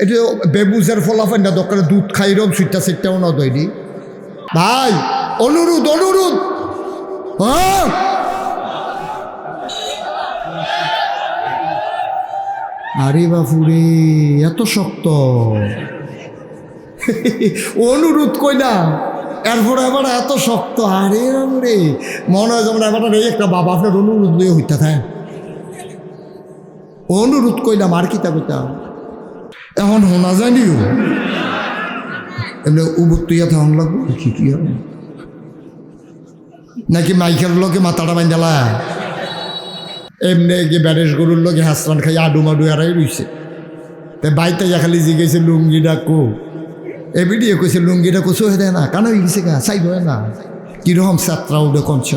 এটা বেবুজের ফলাফল না দরকার দুধ খাইরম সুইটটা সেটাও না দইনি ভাই অনুরোধ অনুরোধ হ্যাঁ আরে বাপুরে এত শক্ত অনুরোধ কই না এরপরে আবার এত শক্ত আরে রে মনে হয় যেমন এবার এই একটা বাবা আপনার অনুরোধ নিয়ে হইতে থাকে অনুরোধ কইলাম আর কিতা কইতাম এখন শোনা যায়নিও এমনি উবুর তুইয়া থাকুন লাগবো কি কি হবে নাকি মাইকের লোকে মাথাটা বাঁধালা এমনি গিয়ে ব্যারেস গরুর লোকে হাসরান খাই আডু মাডু এরাই রইছে তে বাইতে খালি জিগেছে লুঙ্গিটা কো এবিডিয়ে কইছে লুঙ্গিটা কোসো হয়ে দেয় না কানা গেছে গা চাইব না কিরকম যাত্রা উঠে কমছ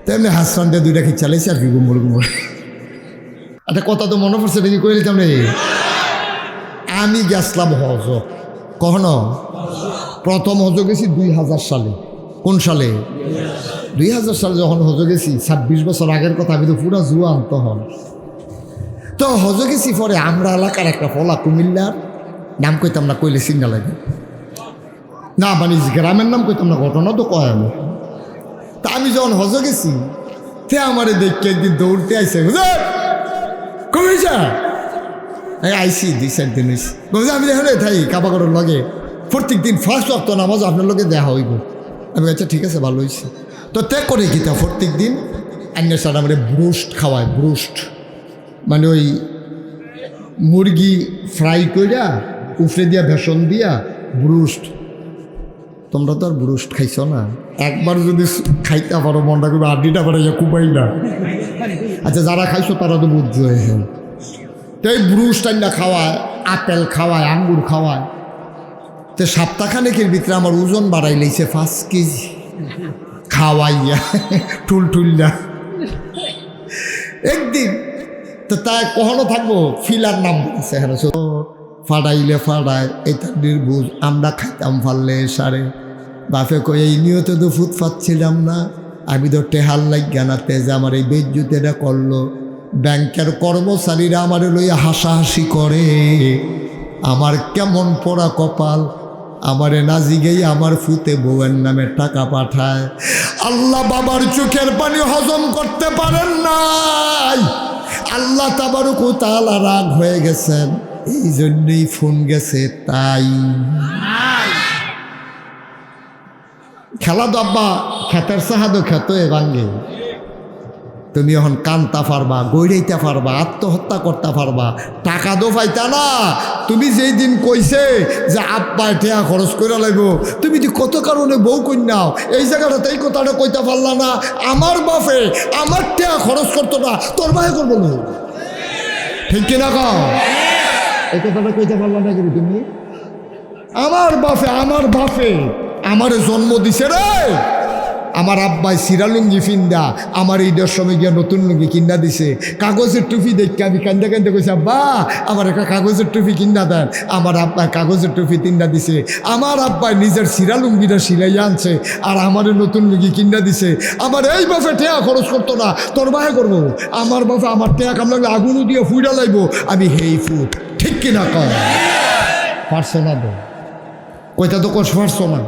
তেমনি হাসরানটা দুইটা কি চালাইছে আর কি গুমর গুমর একটা কথা তো মনে পড়ছে দেখি কই নিতাম রে আমি গেছিলাম হজ কখনো প্রথম হজ গেছি 2000 সালে কোন সালে 2000 সালে যখন হজ গেছি 26 বছর আগের কথা আমি তো পুরো জুয়ান তখন তো হজ গেছি পরে আমরা এলাকার একটা ফলা কুমিল্লার নাম কইতাম না কইলে চিন্তা লাগে না মানে গ্রামের নাম কইতাম না ঘটনা তো কয় আমি তা আমি যখন হজ গেছি তে আমারে দেখে একদিন দৌড়তে আইসে হুজুর কমিছা আইসি 2-4 দিন হয়েছি বলছি আমি দেখে থাই কাবাগরের লগে প্রত্যেক দিন ফার্স্ট ওয়াক্ত নামাজ আপনার লগে দেখা হইব আমি আচ্ছা ঠিক আছে ভালো হয়েছে তো ত্যাগ করে গীতা প্রত্যেক দিন অন্য সার আমার ব্রুস্ট খাওয়ায় ব্রুস্ট মানে ওই মুরগি ফ্রাই কইরা উফরে দিয়া বেসন দিয়া ব্রুস্ট তোমরা তো আর ব্রুস্ট খাইছ না একবার যদি খাইতে পারো মনটা করবে আড্ডিটা পারে কুবাই না আচ্ছা যারা খাইছো তারা তো বুঝছো হ্যাঁ তো এই ব্রুস্ট আন্না খাওয়ায় আপেল খাওয়ায় আঙ্গুর খাওয়ায় তো সপ্তাহখানেকের ভিতরে আমার ওজন বাড়াই লেছে 5 কেজি খাওয়াইয়া টুলটুল্লা একদিন তো তাই কখনো থাকবো ফিলার নাম বলছে হ্যাঁ ফাড়াইলে ফাড়ায় এটা নির্বুজ আমরা খাইতাম ফাললে সারে বাপে কই এই নিয়তে তো ফুট পাচ্ছিলাম না আমি তো টেহাল লাগিয়া না তেজে আমার এই বেজ্জুতেটা করলো ব্যাংকের কর্মচারীরা আমার লইয়া হাসাহাসি করে আমার কেমন পোড়া কপাল আমারে না জিগেই আমার ফুতে বউয়ের নামে টাকা পাঠায় আল্লাহ বাবার চোখের পানি হজম করতে পারেন নাই আল্লাহ তাবারক ওয়া তাআলা রাগ হয়ে গেছেন এই জন্যই ফোন গেছে তাই খেলা তো আব্বা খেতের সাহাদো খেত এ ভাঙ্গে তুমি এখন কানতা পারবা গৈরাইতে পারবা আত্মহত্যা করতে পারবা টাকা দো পাইতা না তুমি যেই দিন কইছে যে আব্বা টেয়া খরচ করে লাগবো তুমি তো কত কারণে বউ কন্যাও এই জায়গাটাতে এই কথাটা কইতে পারলা না আমার বাপে আমার টেয়া খরচ করতো না তোর ভাই করবো না ঠিক কিনা কাও এই কথাটা কইতে পারলা না কিন্তু তুমি আমার বাপে আমার জন্ম দিছে রে আমার আব্বাই সিরা লুঙ্গি ফিন্দা আমার ঈদের সময় গিয়া নতুন লুঙ্গি কিনা দিছে কাগজের টুপি দেখে আমি কান্দে কান্দে কইছি আব্বা আমার একটা কাগজের টুপি কিনা দেন আমার আব্বাই কাগজের টুপি কিনা দিছে আমার আব্বাই নিজের সিরা লুঙ্গিটা সিলাইয়া আনছে আর আমার নতুন লুঙ্গি কিনা দিছে আমার এই বাপে টেয়া খরচ করতো না তোর বাহে করবো আমার বাপে আমার টেয়া কাম লাগলে আগুনও দিয়ে ফুইডা লাইবো আমি হেই ফুট ঠিক কিনা কয় পারছো না তো কইটা তো কষ পারছো না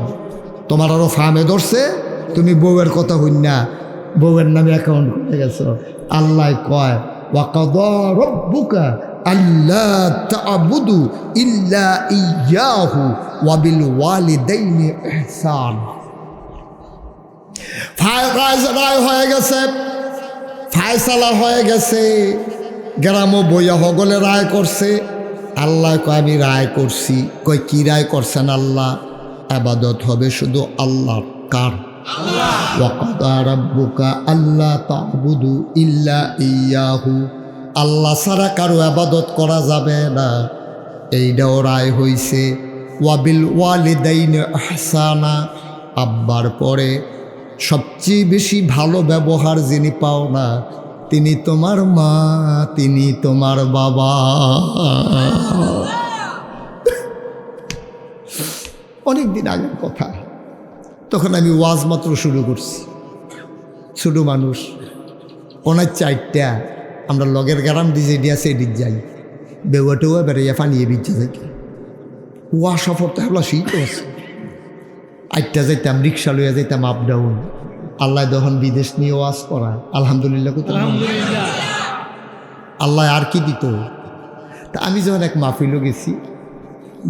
তোমার আরো ফার্মে ধরছে তুমি বউয়ের কথা হইন না বউয়ের নামে অ্যাকাউন্ট করে গেছো আল্লাহ কয় ওয়াকাদা রাব্বুকা আল্লা তা'বুদু ইল্লা ইয়াহু ওয়া বিল ওয়ালিদাইনি ইহসান ফায়সালা হয়ে গেছে ফায়সালা হয়ে গেছে গ্রামও বইয়া হগলে রায় করছে আল্লাহ কয় আমি রায় করছি কয় কি রায় করছেন আল্লাহ ইবাদত হবে শুধু আল্লাহর কার ওয়াকাদা রাব্বুকা আল্লা তা'বুদু ইল্লা ইয়াহু আল্লাহ ছাড়া কারো ইবাদত করা যাবে না এইটাও রায় হইছে ওয়াবিল ওয়ালিদাইনি ইহসানা আব্বার পরে সবচেয়ে বেশি ভালো ব্যবহার যিনি পাও না তিনি তোমার মা তিনি তোমার বাবা অনেক দিন আগের কথা তখন আমি ওয়াজ মাত্র শুরু করছি ছোটো মানুষ ওনার 4টা আমরা লগের গ্রাম দিয়ে আছে এদিক যাই বেউয়াটেও বেড়াইয়া ফানিয়ে বিচ্ছে থাকি ওয়া সফর তো হলো শীত আছে আটটা যাইতাম রিক্সা লইয়া যাইতাম আপ ডাউন আল্লাহ যখন বিদেশ নিয়ে ওয়াজ করা আলহামদুলিল্লাহ কোথাও আল্লাহ আর কি দিত। তা আমি যখন এক মাহফিলও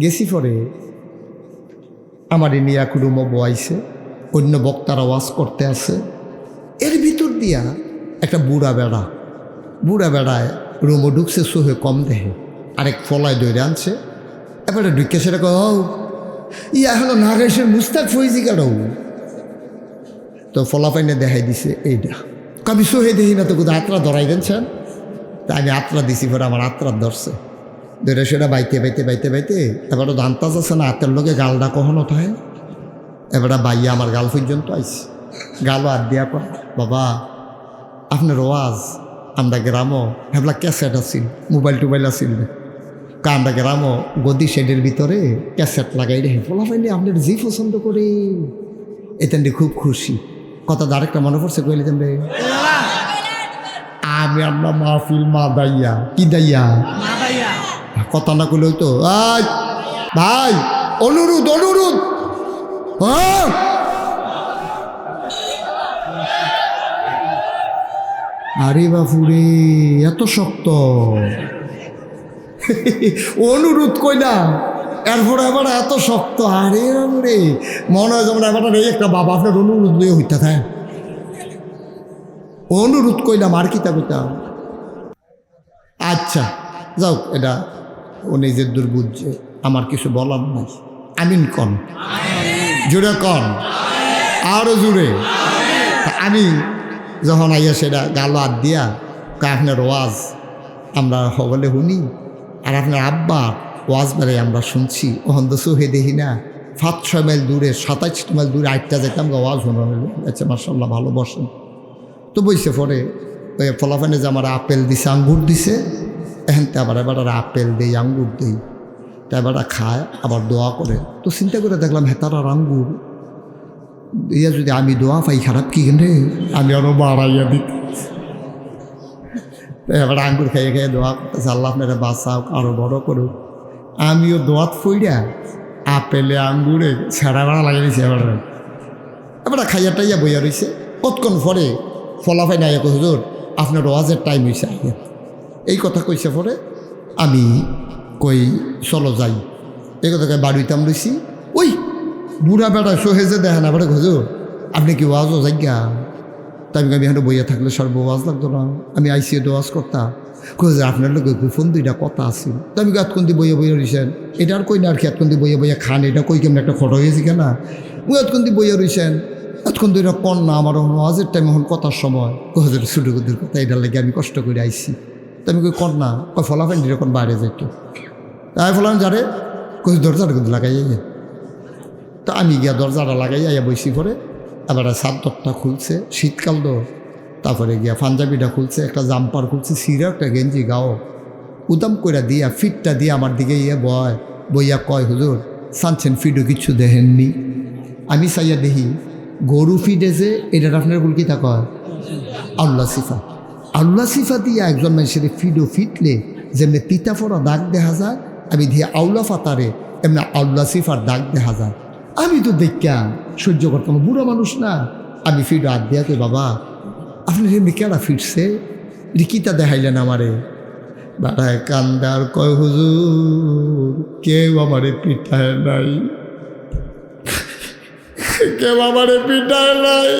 গেছি পরে আমার নিয়ে এক রুমও বয়াইছে অন্য বক্তারা ওয়াজ করতে আছে এর ভিতর দিয়া একটা বুড়া বেড়ায় রুমও ঢুকছে সোহে কম দেহে আরেক ফলায় দৌড়ে আনছে এবারে ঢুকে সেটা ইয়া হলো নাগেশের মুস্তাক ফৈজি কারো তো ফলাফাইনে দেখাই দিছে এইটা কবি সোহে দেখি না তো কোথাও আত্রা ধরাই দেনছেন তা আমি আত্রা দিছি পরে আমার আত্রার ধরছে ধরে সেটা বাইতে এবারও দান্তাজ আছে না হাতের লোকে গালটা কখনো থাকে এবারে বাইয়া আমার গাল পর্যন্ত আইসি গালও আর দিয়া কয় বাবা আপনার ওয়াজ আমরা গ্রামও হেবলা ক্যাসেট আসিল মোবাইল টোবাইল আসিল আমরা গ্রামও গদি শেডের ভিতরে ক্যাসেট লাগাই রে ফলা পাইলে আপনার যে পছন্দ করে এতেন খুব খুশি কথা আরেকটা মনে পড়ছে কইলে রে আমি আমরা মাহফিল মা দাইয়া কি দাইয়া কথা না কইলে তো ভাই অনুরোধ আরে বাপুরে এত শক্ত অনুরোধ কই না এরপরে এবার এত শক্ত আরে রে মনে হয় যেমন এবার একটা বাবা আপনার অনুরোধ নিয়ে হইতে থাকে অনুরোধ কইলাম আর কি তা কইতাম আচ্ছা যাও এটা ও নিজের দুর্বুঝে আমার কিছু বলার নাই আমিন কন জুড়ে কন আরো জুড়ে আমি যখন আইয়া সেটা গালো হাত দিয়া আপনার ওয়াজ আমরা সকলে শুনি আর আপনার আব্বার ওয়াজ বেড়ে আমরা শুনছি ওখান তো সোহে দেখি না 5-6 মাইল দূরে 27 মাইল দূরে 8টা যেতাম ওয়াজ শোনানো আচ্ছা মার্শাল্লাহ ভালো বসেন তো বইছে পরে ওই ফলাফানে যে আমার আপেল দিছে আঙ্গুর দিছে এখানতে আবার এবার আপেল দেই আঙ্গুর দেই তা এবার খায় আবার দোয়া করে তো চিন্তা করে দেখলাম হেতার আর আঙ্গুর ইয়া যদি আমি দোয়া পাই খারাপ কি রে আমি আরো বাড়াইয়া দিতে এবার আঙ্গুর খাইয়ে দোয়া করতেছে আল্লাহ আপনারা বাঁচাও আরো বড় করুক আমিও দোয়াত ফইরা আপেলে আঙ্গুরে ছেঁড়া বেড়া লাগিয়ে দিয়েছি এবার খাইয়া টাইয়া বইয়া রয়েছে কতক্ষণ পরে ফলাফাই নাই হুজুর আপনার ওয়াজের টাইম হয়েছে আইয়া এই কথা কইছে পরে আমি কই চলো যাই এই কথা বাড়িতাম রয়েছি ওই বুড়া বেড়া সোহেজে দেখে না বলে হুজুর আপনি কি ওয়াজও যাইগা তাই আমি এখানে বইয়া থাকলে সর্ব ওয়াজ লাগতো না আমি আইসিএ ওয়াজ করতাম কই আপনার লোক ফোন দুইটা কথা আসছিল তো আমি এতক্ষণ দিয়ে বইয়া রইছেন এটা আর কই না আর কি এতক্ষণ দিয়ে বইয়া খান এটা কই কেমন একটা ফটো হয়েছি কেনা ওই এতক্ষণ দিয়ে বইয়া রইছেন এতক্ষণ দুইটা কন না আমার ওয়াজের টাইম এখন কথার সময় হুজুর ছুটুকুদের কথা এটার লাগে আমি কষ্ট করে আইসি তো আমি কই কন না কই ফলাফেন যখন বাইরে যাইত তাই ফলান যারে কই দরজাটা কিন্তু লাগাই যাই তো আমি গিয়া দরজাটা লাগাই আইয়া বইসি পরে এবার চাদরটা খুলছে শীতকাল তো তারপরে গিয়া পাঞ্জাবিটা খুলছে একটা জাম্পার খুলছে সিরা একটা গেঞ্জি গাও উদাম কইরা দিয়া ফিটটা দিয়ে আমার দিকে ইয়ে বইয়া কয় হুজুর সানছেন ফিডও কিছু দেখেননি আমি চাইয়া দেখি গরু ফিডে যে এটার আপনার বল কি তা কয় আল্লাহ সিফা দিয়া একজন মানুষের ফিডও ফিটলে যেমনি তিতা ফোড়া দাগ দেখা যায় আমি দিয়ে আউলা ফাতারে এমনি আল্লাহ সিফার দাগ দেখা যায় আমি তো দেখা সহ্য করতাম বুড়ো মানুষ না আমি ফিডও হাত দিয়া তো বাবা আপনার এমনি কেডা ফিরছে রিকিতা দেখাইলেন আমারে বাড়ায় কান্দার কয় হুজুর কেউ আমারে পিঠায় নাই কেউ আমারে পিঠায় নাই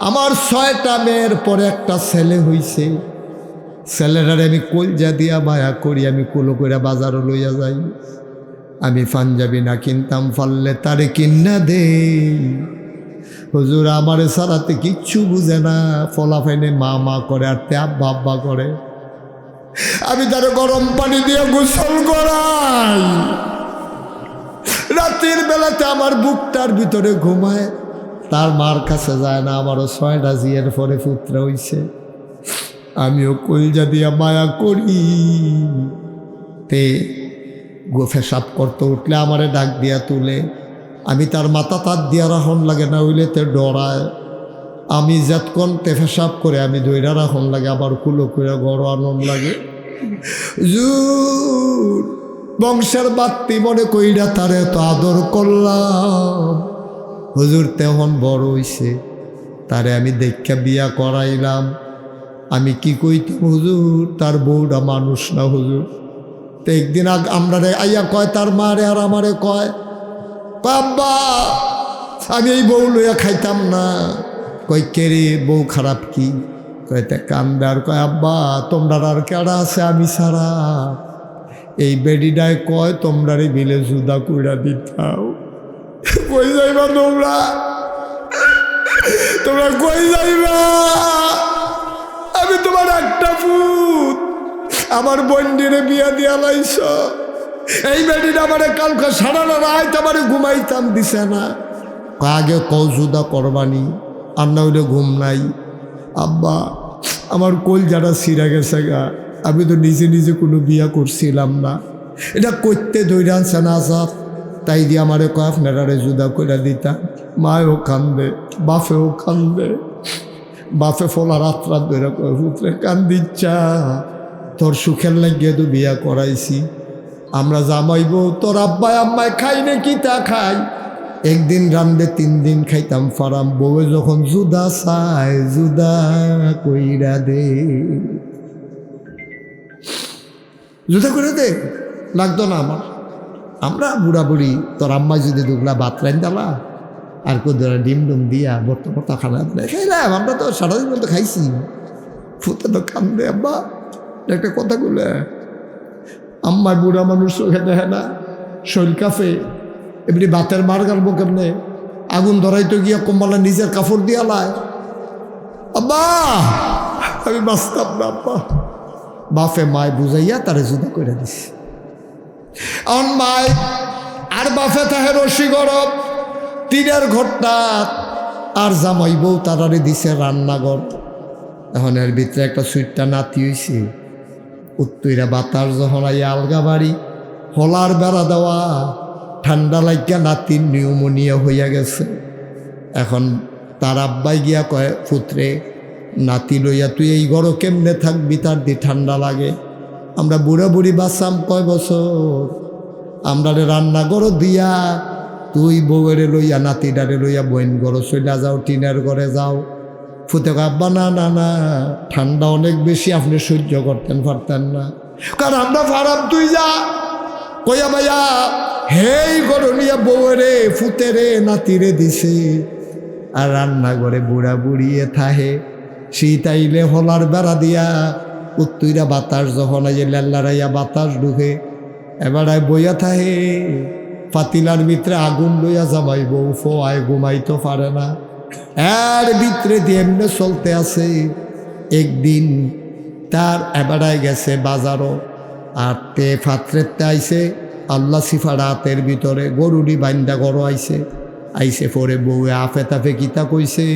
আমার 6টা মেয়ের পরে একটা ছেলে হইছে ছেলেটারে আমি কলজা দিয়া মায়া করি আমি কুলো করে বাজারও লইয়া যাই আমি পাঞ্জাবি না কিনতাম ফাললে তারে কিন্না দে হুজুর আমারে সারাতে কিচ্ছু বুঝে না ফলাফাইনে মা করে আর তে আব্বা করে আমি তারে গরম পানি দিয়ে গোসল করাই রাতের বেলাতে আমার বুকটার ভিতরে ঘুমায় তার মার কাছে যায় না আমারও 6টা জিয়ের পরে পুত্র হইছে আমিও কলজা দিয়া মায়া করি তে পেশাব করতে উঠলে আমারে ডাক দিয়া তুলে আমি তার মাথা তার দিয়া রাখন লাগে না হইলে তে ডরায় আমি যতক্ষণ তে পেশাব করে আমি দইরা রাখন লাগে আবার কুলো করে গড় আনন্দ লাগে হুজুর বংশের বাত্তি মনে কইরা তারে তো আদর করলাম, হুজুর তেমন বড় হইছে, তারে আমি দেখা বিয়া করাইলাম। আমি কি কইতাম হুজুর, তার বউটা মানুষ না হুজুর। তো একদিন আমরা আইয়া কয় তার মারে আর আমারে কয়, আব্বা আমি এই বউ লইয়া খাইতাম না। কই কেরে বউ খারাপ কি? কয়তে কান্দে আর কয়, আব্বা তোমরা আর কেডা আছে আমি ছাড়া? এই বেডিটায় কয় তোমরারে মিলে জুদা কইরা দিতাও। কই যাইবা তোমরা? তোমরা কই যাইবা? আমি তোমার একটা পুত, আমার বন্ডিরে বিয়া দিয়া লাইছ। এই বেডিটা আমারে কালকে সারা রাত আমারে ঘুমাইতাম দিছে না। আগে কও জুদা করবানি, আর না হইলে ঘুম নাই। আব্বা আমার কোল যারা ছিঁড়া গেছে গা, আমি তো নিজে নিজে কোনো বিয়া করছিলাম না, এটা করতে ধৈর্য আনছে না সাপ। তাই দিয়ে আমারে কয় আপনারে জুদা করে দিতাম। মায়ও কান্দে, বাপেও কান্দে। বাপে ফলা রাত রাত ধরে কয়, পুত্রে কান্দিচ্ছা, তোর সুখের লাগিয়ে তো বিয়া করাইছি। আমরা জামাইব তোর আব্বাই আম্মায় খাই না কি তা খাই। একদিন রান্ধে 3 দিন খাইতাম ফারাম। বউয়ে যখন জুদা চায় জুদা কইরা দে, জুদা করে দে, লাগতো না আমার। আমরা বুড়া বুড়ি তোর আম্মা যদি দুগলা ভাত রাইন দালা আর কোদরা ডিম ডুম দিয়া বর্তমান খানা খাইলাম। আমরা তো সারাদিন মতো খাইছি। ফুতে তো কান্দে আব্বা একটা কথা বলে, আম্মার বুড়া মানুষ চোখে দেখে না, শৈল কাফে এমনি বাতের মার গালবো কেমনে? আগুন ধরাইতে গিয়া কম্বালা নিজের কাপড় দিয়া লায়। আব্বা আমি বাঁচতাম না আব্বা। বাপে মায় বুঝাইয়া তারে জুদা করে দিছে। অন মায় আর বাপে তাহে রশি গরম টিনের ঘরটা, আর জামাই বউ তারারে দিছে রান্নাঘর। এখন এর ভিতরে একটা সুইটটা নাতি হইছে। উত্তইরা বাতাস যখন আইয়া আলগা বাড়ি, হলার বেড়া দেওয়া, ঠান্ডা লাগিয়া নাতির নিউমোনিয়া হইয়া গেছে। এখন তার আব্বাই গিয়া কয়, পুত্রে নাতি লইয়া তুই এই ঘরও কেমনে থাকবি? তার দি ঠান্ডা লাগে। আমরা বুড়া বুড়ি বাঁচাম কয় বছর, আমরা রান্নাঘর দিয়া তুই বউয়েরে লইয়া নাতিডারে লইয়া বইন ঘর চইলা যাও, টিনের ঘরে যাও। ফুতে আব্বা না না না, ঠান্ডা অনেক বেশি, আপনি সহ্য করতেন পারতেন না। কারণ আমরা ফারাম, তুই যা। কইয়া ভাইয়া হেই ঘর নিয়া বউয়েরে ফুতেরে নাতিরে দিছে। আর রান্নাঘরে বুড়া বুড়িয়ে থাহে, শীত আইলে হলার বেড়া দিয়া উত্তইরা বাতাস যখন আইয়ে লেল্লারাইয়া বাতাস ঢুকে, এবারায় বইয়া থাহে। পাতিলার ভিতরে আগুন লইয়া জামাই বউ ফোয়ায়, ঘুমাইতে পারে না। এর ভিতরে দিয়ে এমনি চলতে আছে। একদিন তার এবারায় গেছে বাজারও, আর তে ফাত্রেতে আইছে আল্লাহ সিফা রাতের ভিতরে গরুরি বাইন্দা গরু আইছে পরে বউয়ে আফে তাফে কিতা কইছে।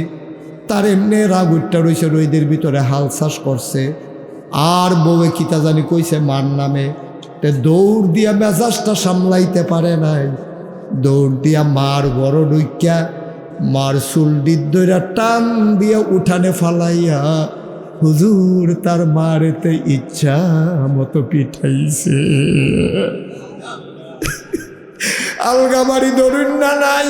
তার এমনি রাগ উঠটা রয়েছে, রইদের ভিতরে হাল চাষ করছে। আর বউয়ে কিতা জানি কইছে মার নামে। দৌড় দিয়া মেজাজটা সামলাইতে পারে নাই, দৌড় দিয়া মার গড় ঢুকিয়া মার চুলডি দইরা টান দিয়া উঠানে ফালাইয়া হুজুর তার মারেতে ইচ্ছা মতো পিঠাইছে। আলগা বাড়ি ধরুন না নাই।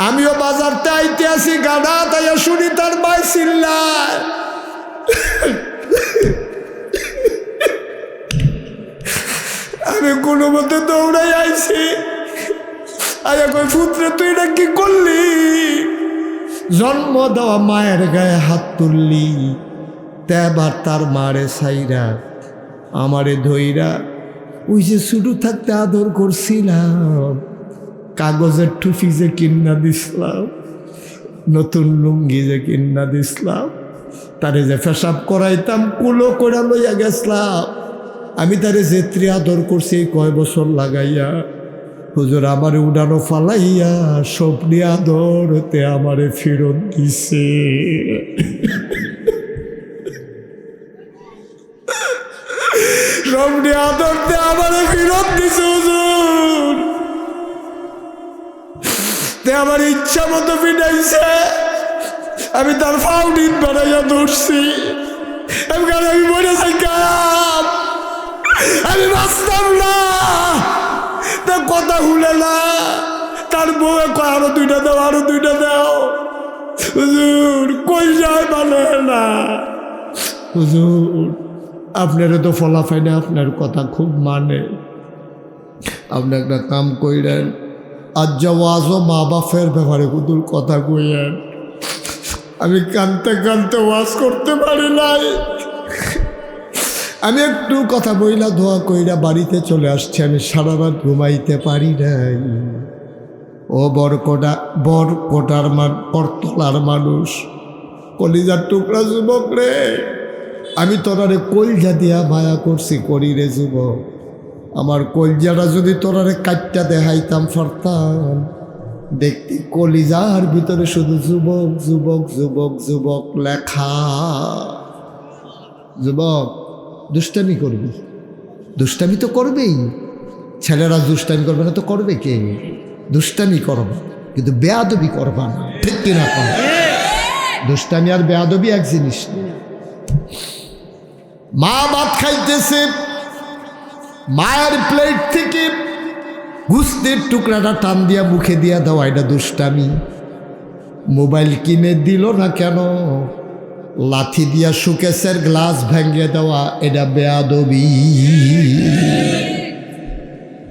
আমিও বাজারতে আইতে আসি, গাড়া তাইয়া শুনি তার মাই চিল্লায়। আমি কোনো মতে দৌড়াই আইছি। আয়া কই, পুত্রে তুই না কি করলি? জন্ম দেওয়া মায়ের গায়ে হাত তুললি, তেবার তার মারে সাইরা আমারে ধইরা ওই যে শুরু থাকতে আদর করছিলাম, কাগজের টুপি যে কিন্না দিছিলাম, নতুন লুঙ্গি যে কিন্না দিছিলাম, তারে যে পেশাব করাইতাম কুলো করে লইয়া গেছলাম। আমি তারে যেত্রি আদর করছি কয় বছর লাগাইয়া, হুজুর আমারে উড়ানো ফালাইয়া স্বপ্নে আদরতে আমারে ফেরত দিছে। স্বপ্নে আদরতে আমারে ফেরত দিছে হুজুর। তে আমার ইচ্ছা মতো ফিরাইছে। আমি তার ফাউডিন বানাইয়া ধরছি। আমি মরে যাই। আমি বাঁচতাম না। তা কথা শুনে না, তার বউয়ে কয় আরো 2টা দাও, আরো 2টা দাও। হুজুর কই যায় মানে না। হুজুর আপনারও তো ফলাফাই না, আপনার কথা খুব মানে। আপনি একটা কাম কইরেন, আজ ওয়াজও মা বাপের ব্যাপারে কুতুর কথা কইয়েন। আমি কানতে কানতে ওয়াজ করতে পারি নাই। আমি একটু কথা বইলা ধোয়া কইরা বাড়িতে চলে আসছি। আমি সারা রাত ঘুমাইতে পারি নাই। ও বরকটার করতলার মানুষ, কলিজার টুকরা যুবক রে, আমি তোরারে কলজা দিয়া মায়া করছি, করি রে যুবক। আমার কলজাটা যদি তোরারে কাটটা দেখাইতাম পারতাম, দেখতি কলিজার ভিতরে শুধু যুবক যুবক যুবক যুবক লেখা। যুবক দুষ্টামি করবি, দুষ্টামি তো করবেই। ছেলেরা দুষ্টামি করবে না তো করবে কে? দুষ্টামি করবে, কিন্তু বেয়াদবি করবা না, ঠিক কিনা? দুষ্টামি আর বেয়াদবি এক জিনিস না। মা ভাত খাইতেছে, মায়ের প্লেট থেকে গুস্তের টুকরাটা টান দিয়া মুখে দিয়া দেওয়া, এটা দুষ্টামি। মোবাইল কিনে দিল না কেন, লাথি দিয়া সুকেশের গ্লাস ভেঙে দেওয়া, এটা বেয়াদবি।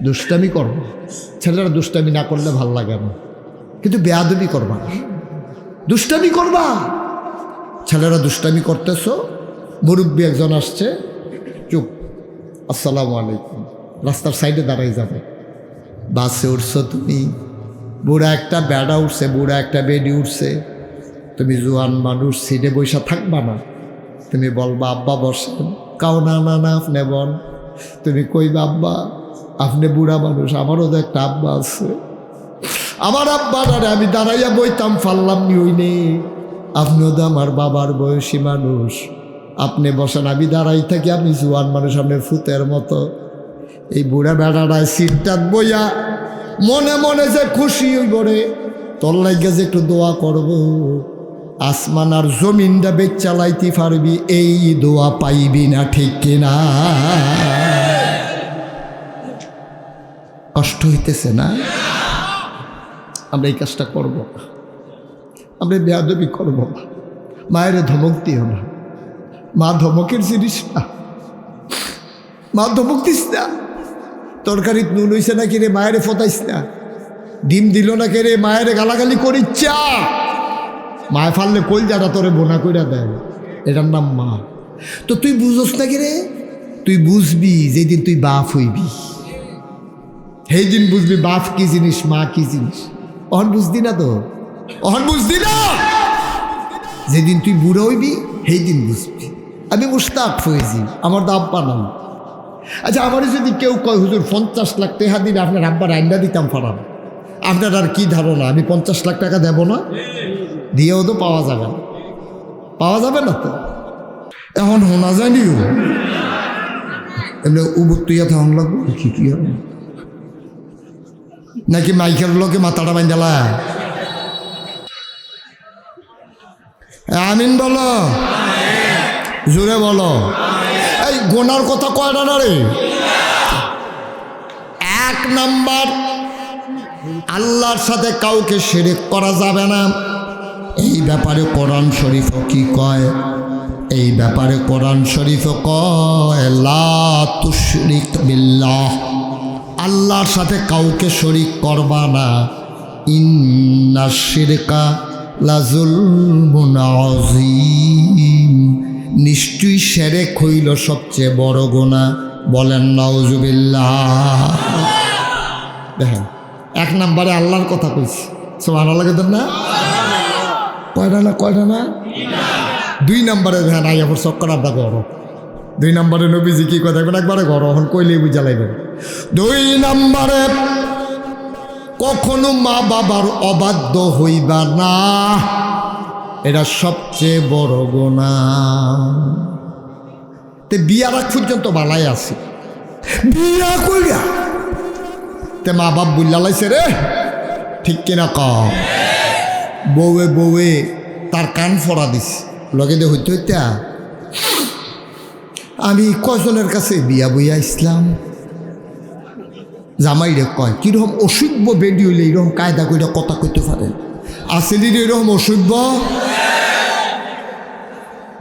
দুষ্টামি করবো, ছেলেরা দুষ্টামি না করলে ভাল লাগে না, কিন্তু বেয়াদবি করবা না, দুষ্টামি করবা। ছেলেরা দুষ্টামি করতেছ, মুরব্বী একজন আসছে, চুপ, আসসালামু আলাইকুম, রাস্তার সাইডে দাঁড়াই যাবে। বাসে উঠছো তুমি, বুড়া একটা বেড়া উঠছে, বুড়া একটা বেডি উঠছে, তুমি জোয়ান মানুষ, সিটে বৈশা থাকবা না। তুমি বলবা আব্বা বসেন, কাও না না না আপনি বল। তুমি কইবা আব্বা আপনি বুড়া মানুষ, আমারও তো একটা আব্বা আছে, আমার আব্বাটারে আমি দাঁড়াইয়া বইতাম পারলাম নি, ওই নেই। আপনিও তো আমার বাবার বয়সী মানুষ, আপনি বসেন, আমি দাঁড়াই থাকি, আপনি জোয়ান মানুষ, আপনার ফুতের মতো। এই বুড়া বেড়াটায় সিটটাত বইয়া মনে মনে যে খুশি হইব রে, তোর লাগে যে একটু দোয়া করব, আসমান আর জমিনটা বেচ চালাইতে পারবি, এই দোয়া পাইবি না, ঠিক কিনা? কষ্ট হইতেছে না? আমরা এই কাজটা করবো না, আমরা বেয়াদবি করবো না, মায়ের ধমক দিও না। মা ধমকের জিনিস না, মা ধমক দিস না। তরকারিত নুন হইছে না কিরে, মায়েরে ফতাইস না। ডিম দিল না কে রে, মায়ের গালাগালি করিচ্ছা। মায় ফাললে কলজাটা তোরে বোনা কইরা দেয়, এটার নাম মা। তো তুই বুঝোস না কি রে? তুই বুঝবি যেদিন তুই বাপ হইবি, সেই দিন বুঝবি বাপ কি জিনিস, মা কি জিনিস। অহন বুঝদি না তো, অহন বুঝদি না। যেদিন তুই বুড়ো হইবি সেই দিন বুঝবি। আমি মুস্তাক হয়েছি, আমার তো আব্বা নাই। আচ্ছা আমার যদি কেউ কয় হুজুর 50 লাখ টাকা দিলে আপনার আব্বার আইনটা দিতাম পারাম, আপনার আর কি ধারণা আমি 50 লাখ টাকা দেব না? দিয়েও তো পাওয়া যাবে না, পাওয়া যাবে না তো। এখন শোনা যায়নিও এমনি উবুত্তুইয়া থাকুন লাগবো, কি কি হবে নাকি মাইকের লোকে মাথাটা বাঁধালা? আমিন বলো, জোরে বলো। এই গোনার কথা কয়টা না রে? 1 নাম্বার, আল্লাহর সাথে কাউকে শিরক করা যাবে না। এই ব্যাপারে কোরআন শরীফ কি কয়? এই ব্যাপারে কোরআন শরীফ কয় লা তুশরিক বিল্লাহ, আল্লাহর সাথে কাউকে শরীক করবা না। ইন্নাশ শিরকা লাযুলমুন আযীম, নিশ্চয়ই শিরক হইল সবচেয়ে বড় গুনাহ। বলেন নাউজুবিল্লাহ। দেখেন 1 নম্বরে আল্লাহর কথা কইছি, সুবহানাল্লাহ কেন না? কয়টা না? 2 নম্বরে দেখেন আইয়াপুর চক্করার দা গর। 2 নম্বরে নবীজি কি কথা দেখবেন, একবারে গর, এখন কইলেই বুঝা লাগবে। 2 নম্বরে কখনো মা বাবার অবাধ্য হইবা না, এটা সবচেয়ে বড় গুনাহ। তে বিয়ার আগ পর্যন্ত বালাই আছে, বিয়া কইরা তে মা বাপ বুল্লা লাইছে রে, ঠিক কিনা ক? বউয়ে তার কান ফড়া দিস লগে দিয়ে হইতে হইতে আমি কয়জনের কাছে বিয়া বইয়া ইসলাম জামাইরে কয় কিরকম অসভ্য বেডি হইলে এরকম কায়দা করে কথা কইতে পারেন আসেনি এরকম অসভ্য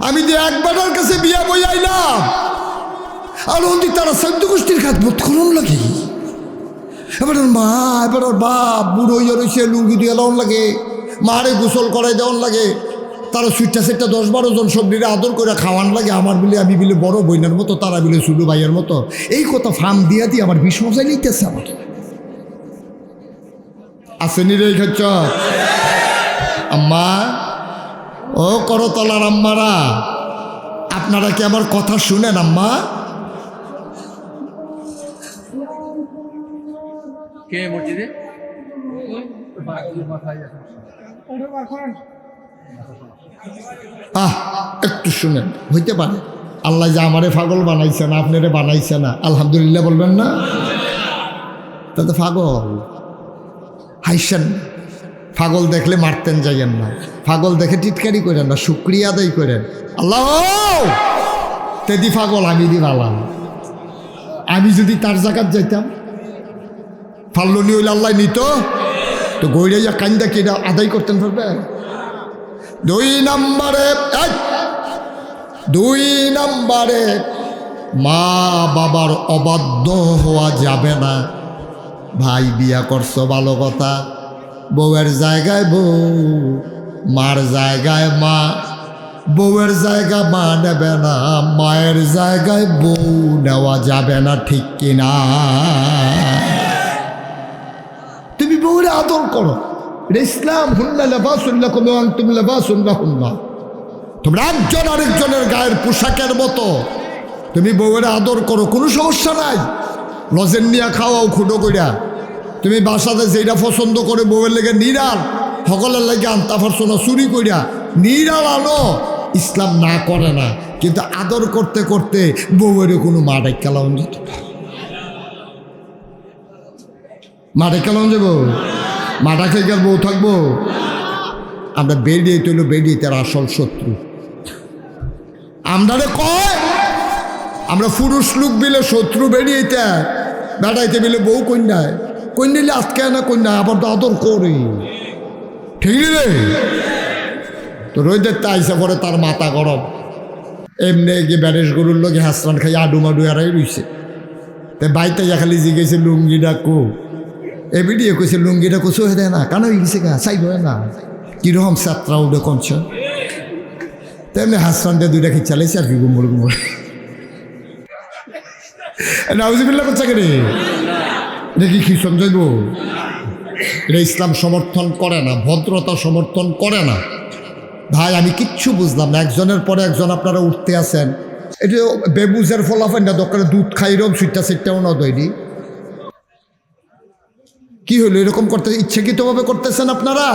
আমি যে একবারের কাছে বিয়া বইয়াইলাম আর অন্তি তারা সদ্য গোষ্ঠীর খাত বোধ করম লাগে এবার মা এবার বাপ বুড়ো হইয়া রয়েছে লুঙ্গি দিয়ে দেওয়ান লাগে মারে গোসল করাই দেওয়ান লাগে তারা সুইটটা সেটটা 10-12 জন সবজিরে আদর করে খাওয়ান লাগে আমার বিলে আমি বিলে বড় বইনের মতো তারা বিলে সুলু ভাইয়ের মতো এই কথা ফার্ম দিয়া দিয়ে আমার বিষ মজাই নিতেছে আমার আসেনি রে খাচ্ছ আম্মা ও করতলার আম্মারা আপনারা কি আমার কথা শুনেন আম্মা কে মসজিদে একটু শুনেন হইতে পারে আল্লাহ যে আমারে পাগল বানাইছে না আপনারে বানাইছে না আলহামদুলিল্লাহ বলবেন না তাতে পাগল হাইছেন পাগল দেখলে মারতেন যাইয়েন না পাগল দেখে টিটকারি করেন না শুক্রিয়া আদায় করেন আল্লাহ তেদি পাগল আমি দি ভালাম আমি যদি তার জায়গায় যাইতাম ফাল্লনি হইলে আল্লাহ নিত তো গইরাইয়া কান্দা কি আদায় করতেন পারবে দুই নম্বরে মা বাবার অবাধ্য হওয়া যাবে না ভাই বিয়া করছো ভালো কথা বউয়ের জায়গায় বউ মার জায়গায় মা বউয়ের জায়গা মা নেবে না মায়ের জায়গায় বউ নেওয়া যাবে না ঠিক কিনা তুমি বউরে আদর করো ইসলাম হুন্না লেবাসুল্লাহ কোনো আনতুম লেবাসুল্লাহ হুন্না তোমরা একজন আরেকজনের গায়ের পোশাকের মতো তুমি বউয়ের আদর করো কোনো সমস্যা নাই লজেন নিয়ে খাওয়াও খুঁটো কইরা তুমি বাসাতে যেটা পছন্দ করে বউয়ের লেগে নিরাল সকলের লেগে আনতা পারছো না চুরি কইরা নিরাল আনো ইসলাম না করে না কিন্তু আদর করতে করতে বউয়ের কোনো মা ডাক্কা লাউন যেত মা ডাক্কা লাউন যাবো মাটা খেয়ে গেল বউ থাকবো আমরা বেরিয়ে তৈল বেরিয়ে তার আসল শত্রু আমরা কয় আমরা পুরুষ লোক বিলে শত্রু বেরিয়েতে বেড়াইতে বিলে বউ কন্যায় কন্যালে আজকে না কন্যায় আবার তো আদর করি ঠিক রে তো রোদের তাইসে পরে তার মাথা গরম এমনি গিয়ে ব্যারেস গরুর লোক হাসরান খাই আডু মাডু এরাই রইছে তাই বাইতে যা খালি জিগেছে লুঙ্গিটা কো এবিডিয়ে কইছে লুঙ্গিটা কোসো হয়ে দেয় না কেন গেছে গা চাই হয় না কিরকম যাত্রা উঠে কমছ তেমনি হাসরান দিয়ে দুইটা খেয়ে চালাইছে আর কি গুমর গুমর নাউজিবিল্লাহ করছে রে দেখি কি সমঝাইব এটা ইসলাম সমর্থন করে না ভদ্রতা সমর্থন করে না ভাই আমি কিচ্ছু বুঝলাম না একজনের পরে একজন আপনারা উঠতে আসেন এটা বেবুজের ফলাফল না দোকানে দুধ খাইরম সুইটটা সিটটাও না দইনি কি হলো এরকম করতে ইচ্ছাকৃতভাবে করতেছেন আপনারা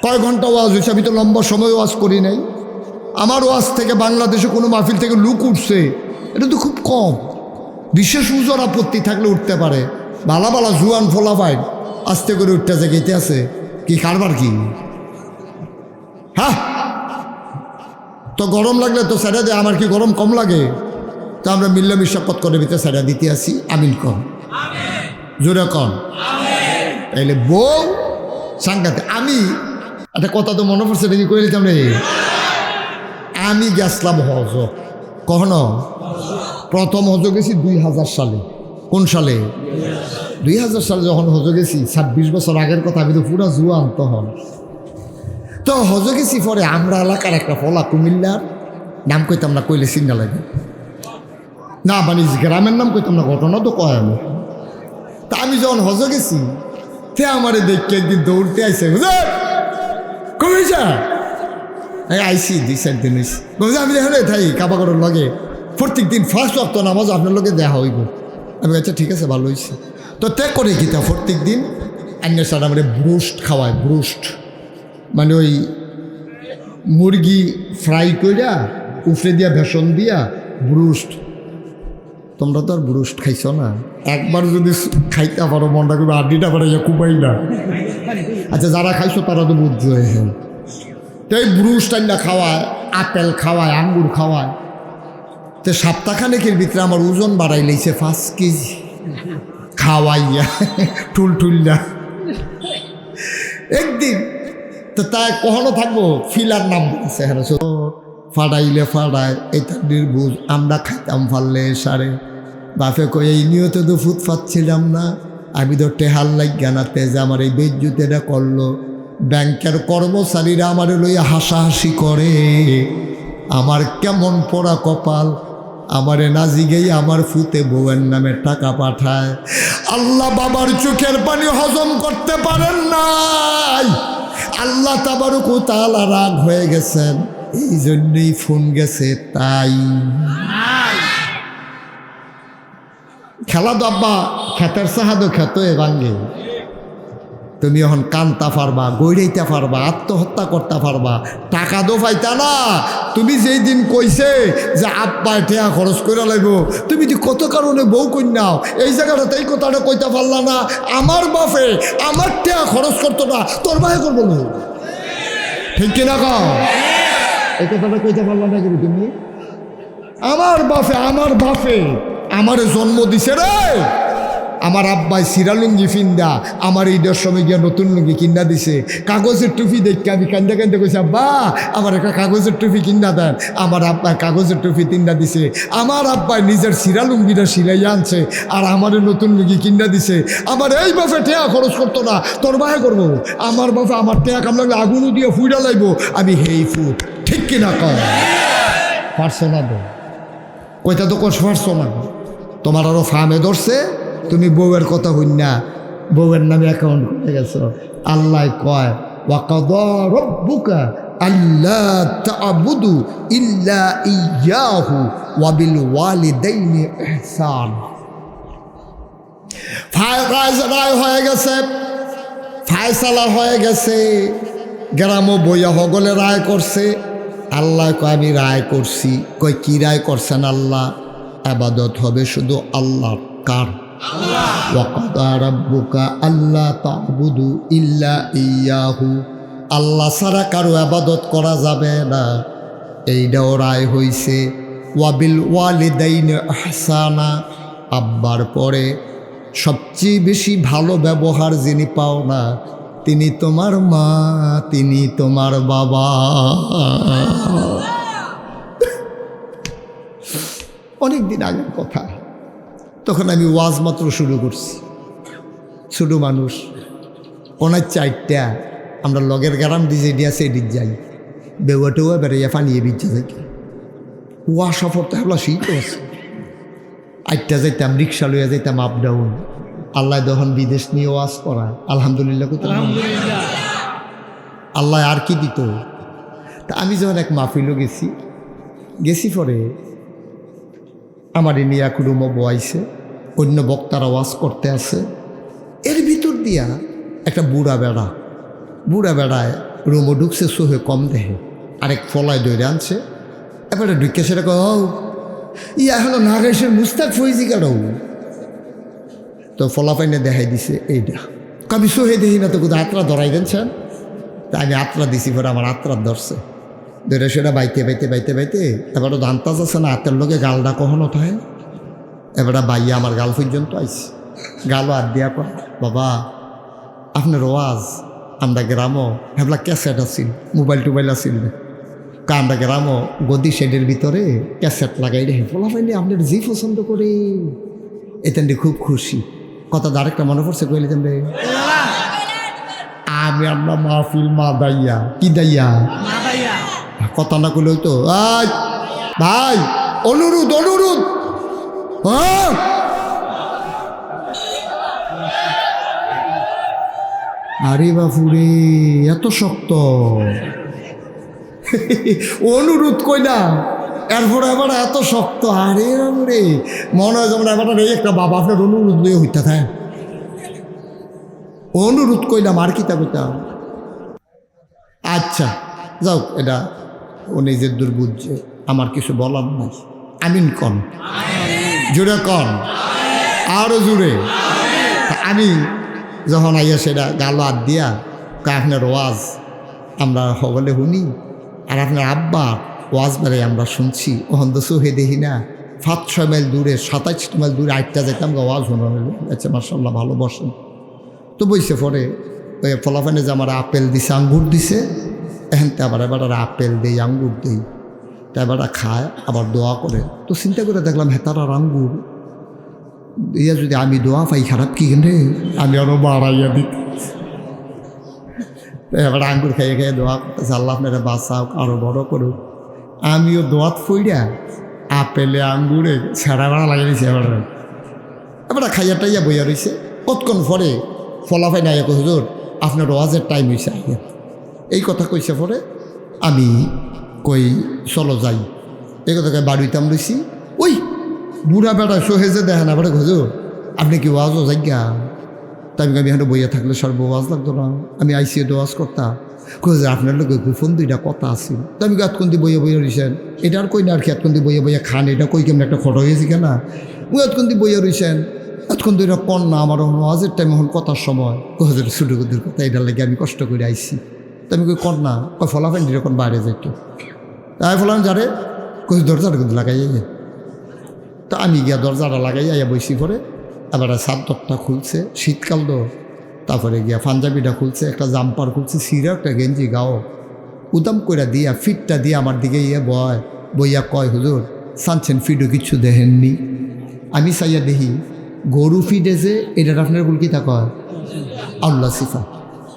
কয় ঘন্টা ওয়াজ হয়েছে আমি তো লম্বা সময় ওয়াজ করি নাই আমার ওয়াজ থেকে বাংলাদেশে কোনো মাহফিল থেকে লুক উঠছে এটা তো খুব কম বিশেষ উজোর আপত্তি থাকলে উঠতে পারে ভালা ভালা জুয়ান ফোলা পায় আস্তে করে উঠতে গেতে আছে কি কারবার কি হ্যাঁ তো গরম লাগলে তো স্যারা দেয় আমার কি গরম কম লাগে তো আমরা মিল্লামিশা কত করে ভিতরে স্যারা দিতে আসি আমিন কম জোরে কম তাইলে বউ সাংঘাতে আমি একটা কথা তো মনে পড়ছে দেখি কয়ে দিতাম রে আমি গেছিলাম হজ কখনো প্রথম হজ গেছি 2000 সালে কোন সালে 2000 সালে যখন হজ গেছি 26 বছর আগের কথা আমি তো পুরা জুয়ান তখন তো হজ গেছি পরে আমরা এলাকার একটা ফলা কুমিল্লার নাম কইতাম না কইলে সিঙ্গা লাগে না মানে গ্রামের নাম কইতাম না ঘটনা তো কয় আমি তা আমি যখন হজ গেছি সে আমারে দেখে একদিন দৌড়তে আইসে বুঝে কমেছা আইসি 2-4 দিন হয়েছি বুঝে আমি দেখলে থাই কাবাগরের লগে প্রত্যেক দিন ফার্স্ট ওয়াক্ত নামাজ আপনার লগে দেখা হইব আমি আচ্ছা ঠিক আছে ভালো হয়েছে তো ত্যাগ করে কি তা প্রত্যেক দিন অন্য সার আমার ব্রোস্ট খাওয়ায় ব্রোস্ট মানে ওই মুরগি ফ্রাই কইরা উফরে দিয়া বেসন দিয়া ব্রোস্ট তোমরা তো আর ব্রোস্ট খাইছ না একবার যদি খাইতে পারো মনটা করবে আড্ডিটা পারে কুবাই না আচ্ছা যারা খাইছো তারা তো বুঝছো হ্যাঁ তো এই ব্রোস্ট আইনা খাওয়ায় আপেল খাওয়ায়, আঙ্গুর খাওয়ায়। তো সপ্তাহখানেকের ভিতরে আমার ওজন বাড়াই লইছে 5 কেজি খাওয়াইয়া টুলটুল্লা। একদিন তো তাই কখনো থাকবো ফিলার নাম বলেছে, হ্যাঁ ফাড়াইলে ফাড়ায়, এটা নির্বুঝ। আমরা খাইতাম ফাললে সারে। বাপে কই এই নিয়তে তো ফুট পাচ্ছিলাম না, আমি তো টেহাল লাগিয়া না তেজে আমার এই বেজ্জুতেটা করলো। ব্যাংকের কর্মচারীরা আমার লইয়া হাসাহাসি করে, আমার কেমন পোড়া কপাল। আমারে না জিগেই আমার ফুতে বউয়ের নামে টাকা পাঠায়। আল্লাহ বাবার চোখের পানি হজম করতে পারেন নাই। আল্লাহ তাবারক ওয়া তাআলা রাগ হয়ে গেছেন, এই জন্যই ফোন গেছে। তাই খেলা দাব্বা খেতের সাহাদো খেত এ ভাঙ্গে। তুমি এখন কানতা পারবা, গইড়াইতে পারবা, আত্মহত্যা করতে পারবা, টাকা দো পাইতা না। তুমি যেই দিন কইছে যে আব্বাই টেয়া খরচ করে লাগব, তুমি যে কত কারণে বউ কন্যাও এই জায়গাটাতে এই কথাটা কইতে পারলা না। আমার বাপে আমার টেয়া খরচ করতো না, তোর ভাই করবো না, ঠিক কিনা কও? এই কথাটা কইতে পারলা না কিন্তু তুমি। আমার বাপে আমারে জন্ম দিছে রে। আমার আব্বাই সিরা লুঙ্গি ফিন্দা আমার ঈদের সময় গিয়া নতুন লুঙ্গি কিনা দিছে। কাগজের টুপি দেখে আমি কান্দা কান্দা কইছি, আব্বা আমার একটা কাগজের টুপি কিনা দেন। আমার আব্বাই কাগজের টুপি কিনা দিছে। আমার আব্বাই নিজের সিরা লুঙ্গিটা সিলাইয়া আনছে আর আমারে নতুন লুঙ্গি কিনা দিছে। আমার এই বাপে টেয়া খরচ করতো না, তোর ভাই করবো। আমার বাপে আমার টেয়া কাম লাগলে আগুনও দিয়ে ফুইডা লাগবো, আমি হেই ফুট, ঠিক কিনা কর? পারছো না তো কইটা তো কোষ পারছো না। তোমার আরো ফার্মে ধরছে, তুমি বউয়ের কথা হইন না, বউয়ের নামে অ্যাকাউন্ট করে গেছো। আল্লাহ কয় ওয়াকাদা রাব্বুকা আল্লা তা'বুদু ইল্লা ইয়্যাহু ওয়া বিল ওয়ালিদাইনি ইহসান। রায় হয়ে গেছে, ফায়সালা হয়ে গেছে। গ্রাম বইয়া হগলে রায় করছে। আল্লাহ কয় আমি রায় করছি। কয় কি রায় করছেন আল্লাহ? ইবাদত হবে শুধু আল্লাহর। কার? ওয়াকাদা রাব্বুকা আল্লা তা'বুদু ইল্লা ইয়্যাহু, আল্লাহ ছাড়া কারো ইবাদত করা যাবে না, এইটাও রায় হইছে। ওয়াবিল ওয়ালিদাইনি ইহসানা, আব্বার পরে সবচেয়ে বেশি ভালো ব্যবহার যিনি পাও না তিনি তোমার মা, তিনি তোমার বাবা। অনেকদিন আগের কথা, তখন আমি ওয়াজ মাত্র শুরু করছি, ছোট মানুষ। ওনার 4টা আমরা লগের গ্রাম ডিজে দিয়া সেদিক যাই, বেউয়াটেওয়া বেড়াইয়া পানিয়ে বিজ্জা থাকি। ওয়া সফর তো হলো শীত আছে। 8টা যাইতাম, রিক্সা লইয়া যাইতাম আপ ডাউন। আল্লাহ তখন বিদেশ নিয়ে ওয়াজ করা, আলহামদুলিল্লাহ। আল্লাহ আর কি দিত। তা আমি যখন এক মাহফিলও গেছি পরে আমার নিয়া কুড়ুমো বয়াইছে, অন্য বক্তারা ওয়াজ করতে আছে। এর ভিতর দিয়া একটা বুড়া বেড়ায় রুমো ঢুকছে, সোহে কম দেহে, আরেক ফলায় দৈরে আনছে। এবারে ঢুকে সেটা কও ইয়া হলো নাগেশের মুস্তাক ফৈজি কারো। তো ফলাফাইনে দেখাই দিছে এইটা। আমি সোহে দেখি না তো কোথাও আত্রা ধরাই দেনছেন। তা আমি আত্রা দিছি, পরে আমার আত্রা ধরছে, ধরে সেটা বাইতে এবারও ধান তাজ আছে না, হাতের লোকে গালটা কখনো থাকে। এবারে বাইয়া আমার গাল পর্যন্ত আইসি, গালও হাত দিয়া কয় বাবা আপনার ওয়াজ আমরা গ্রামও হেবলা ক্যাসেট আছিল, মোবাইল টোবাইল আছিল না। আমরা গ্রামও গদি শেডের ভিতরে ক্যাসেট লাগাই রে, ফলা পাইলে আপনার যে পছন্দ করে এতেন খুব খুশি। কথা আরেকটা মনে পড়ছে কইলে তেমন আমি আপনার মাহফিল মা দাইয়া কি দাইয়া কথা না কইলেও তো ভাই অনুরোধ আরে বাপুরে এত শক্ত অনুরোধ কইলা, এরপরে এবার এত শক্ত। আরে রে মনে হয় যেমন এবার একটা বাবা আপনার অনুরোধ লইয়া হইতে থাকে। অনুরোধ কইলাম আর কিতা কইতাম। আচ্ছা যাও, এটা ও নিজের দুর্বুঝছে, আমার কিছু বলার নাই। আমিন কন, জোরে কন, আরো জোরে। আমি যখন আইয়া সেটা গালো হাত দিয়া আপনার ওয়াজ আমরা সকলে শুনি, আর আপনার আব্বা ওয়াজ বেড়ে আমরা শুনছি ওখান তো চোখে দেখি না 5-6 মাইল দূরে 27 মাইল দূরে 8টা যেতাম ওয়াজ শোনানো আচ্ছা মার্শাল্লাহ ভালো বসেন তো বইছে পরে ওই ফলাফানে যে আমার আপেল দিছে আঙ্গুর দিছে এখানতে আবার এবার আপেল দেই আঙ্গুর দেই তা এবার খায় আবার দোয়া করে তো চিন্তা করে দেখলাম হেতার আর আঙ্গুর ইয়া যদি আমি দোয়া পাই খারাপ কি রে আমি আরো বাড়াইয়া দিতে এবার আঙ্গুর খাইয়ে খেয়ে দোয়া করতেছে আল্লাহ আপনারা বাঁচাও আরো বড় করুক আমিও দোয়াত ফইরা আপেলে আঙ্গুরে ছেঁড়া বেড়া লাগিয়ে দিয়েছি এবার খাইয়া টাইয়া বইয়া রয়েছে কতক্ষণ পরে ফলাফাই নাই হুজুর আপনার ওয়াজের টাইম হয়েছে আইয়া এই কথা কইছে পরে আমি কই চলো যাই এই কথা বাড়িতাম রয়েছি ওই বুড়া বেড়া সোহেজে দেখেন আবার হুজুর আপনি কি ওয়াজও যাইগা তাই আমি এখানে বইয়া থাকলে সর্ব ওয়াজ লাগতো না আমি আইসিও ওয়াজ করতাম হুজুর আপনার লোক ফোন দুইটা কথা আছে তো আমি এতক্ষণ বইয়া বইয়া রয়েছেন এটা আর কই না আর কি এতক্ষণ বইয়া বইয়া খান এটা কই কেমন একটা খটো হয়েছে কেনা ওই এতক্ষণ বইয়া রয়েছেন এতক্ষণ দুইটা কন না আমার ওয়াজের টাইম এখন কথার সময় হুজুর ছুটুকুদের কথা এটার লাগে আমি কষ্ট করে আইসি তো আমি কই কর না কই ফলাফেন যখন বাইরে যাইতো তাই ফলান যারে কই দরজাটা কিন্তু লাগাই তো আমি গিয়া দরজাটা লাগাই আইয়া বইসি পরে আবার চাদরটা খুলছে শীতকাল তো তারপরে গিয়া পাঞ্জাবিটা খুলছে একটা জাম্পার খুলছে সিরা একটা গেঞ্জি গাও উদাম করে দিয়া ফিটটা দিয়ে আমার দিকে ইয়ে বইয়া কয় হুজুর সানছেন ফিডও কিছু দেখেননি আমি চাইয়া দেখি গরু ফিডেছে এটার আপনার বল কি তা কয় আল্লাহ সিফা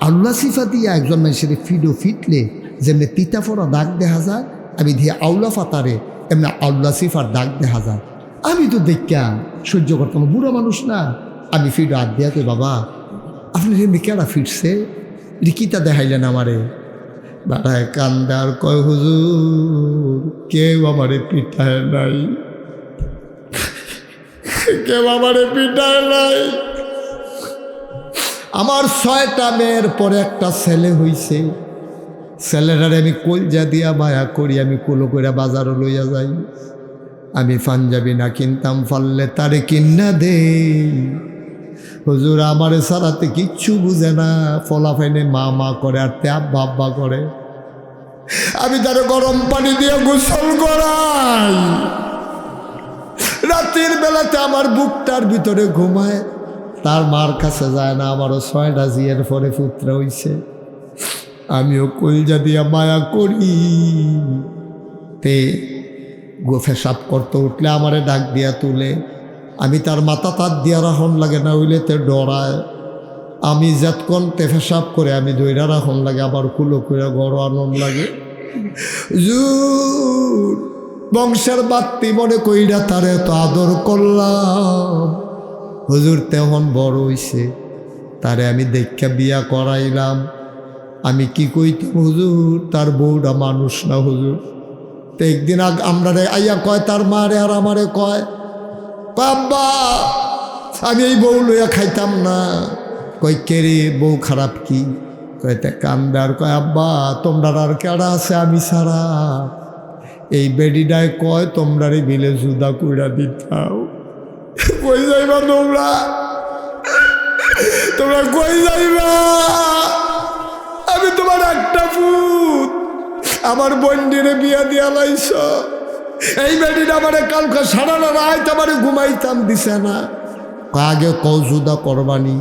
আল্লাহ সিফা দিয়া একজন মানুষের ফিডও ফিটলে যেমনি তিতা ফোড়া দাগ দেখা যায় আমি দিয়ে আউলা ফাতারে এমনি আল্লাহ সিফার দাগ দেখা যায় আমি তো দেখতাম সহ্য করতাম বুড়ো মানুষ না আমি ফিডও হাত দিয়া তো বাবা আপনার এমনি কেডা ফিটছে রিকিতা দেখাইলেন আমারে বাড়ায় কান্দার কয় হুজুর কেউ আমারে পিঠায় নাই কেউ আমারে পিঠায় নাই আমার 6টা মেয়ের পরে একটা ছেলে হইছে ছেলেটারে আমি কলজা দিয়া মায়া করি আমি কুলো করে বাজারও লইয়া যাই আমি পাঞ্জাবি না কিনতাম পারলে তারে কিন্না দে হুজুর আমারে সারাতে কিচ্ছু বুঝে না ফলাফাইনে মা মা করে আর তে আব্বা আব্বা করে আমি তারে গরম পানি দিয়ে গোসল করাই রাতের বেলাতে আমার বুকটার ভিতরে ঘুমায় তার মার কাছে যায় না আমারও 6টা জিয়ের পরে পুত্র হইছে আমিও কলজা দিয়া মায়া করি তে পেশাব করতে উঠলে আমারে ডাক দিয়া তুলে আমি তার মাথা তার দিয়া রাখন লাগে না হইলে তে ডরায় আমি যতক্ষণ তে পেশাব করে আমি দইরা রাখন লাগে আবার কুলো করে গড় আনন্দ লাগে জুর বংশের বাত্তি মনে কইরা তারে তো আদর করলাম হুজুর তেমন বড় হইছে তারে আমি দেখা বিয়া করাইলাম আমি কি কইতাম হুজুর তার বউটা মানুষ না হুজুর তো একদিন আমরা আইয়া কয় তার মারে আর আমারে কয় আব্বা আমি এই বউ লইয়া খাইতাম না কই কেরে বউ খারাপ কি কয়তে কান্দার কয় আব্বা তোমরা আর কেডা আছে আমি ছাড়া এই বেডিটায় কয় তোমরা রে বিলে জুদা কইরা দিতাও কই যাইবা তোমরা কই যাইবা আমি তোমার একটা পুত আমার বন্ডিরে বিয়া দিয়া লাইছ এই বেডিটা আমারে কালকে সারাটা রাত আমারে ঘুমাইতাম দিছে না আগে কৌজুদা করবানি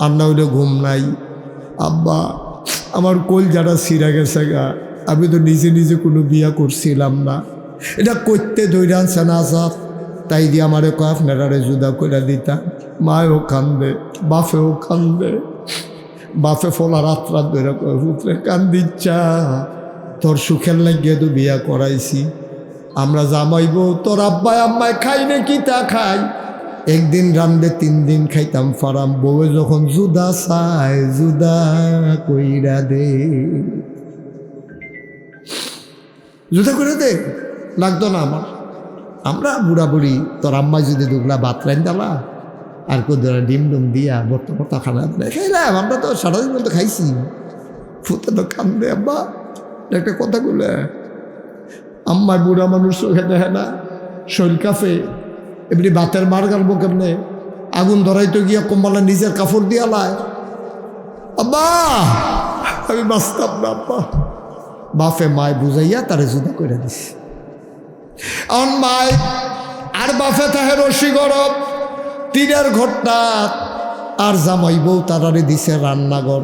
আর না হইলে ঘুম নাই আব্বা আমার কোল যারা ছিঁড়া গেছে গা আমি তো নিজে নিজে কোনো বিয়া করছিলাম না এটা করতে ধৈর্য আনছে না সাপ তাই দিয়ে আমারে কয় আপনারা জুদা করে দিতাম মায়ও কান্দে বাপেও কান্দে বাপে ফলা রাত ধরে কয় পুত্রে কান্দিচ্ছা তোর সুখের লাগিয়ে তো বিয়া করাইছি আমরা জামাইব তোর আব্বাই আম্মাই খাই নে কি তা খাই একদিন রান্ধে 3 দিন খাইতাম ফারাম বউ যখন জুদা চায় জুদা কইরা দে জুদা করে দে লাগতো না আমার আমরা বুড়া বুড়ি তোর আম্মাই যদি দুগলা ভাত রাইন দালা আর কোদরা ডিম ডুম দিয়া বর্তমান খানা খাইলাম আমরা তো সারাদিন মতো খাইছি ফুতে তো কান্দে আব্বা একটা কথা বলে আম্মায় বুড়া মানুষ চোখে দেখে না শরীর কাফে এমনি ভাতের মার গালবো কেমনে আগুন ধরাইতে গিয়া কম্বলা নিজের কাপড় দিয়া লায় আব্বা আমি বাঁচতাম না আব্বা বাপে মায় বুঝাইয়া তারে জুদা করে দিছে। অন মায় আর বাপে তাহে রশি গরব টিনের ঘরটা, আর জামাই বউ তারারে দিছে রান্নাঘর।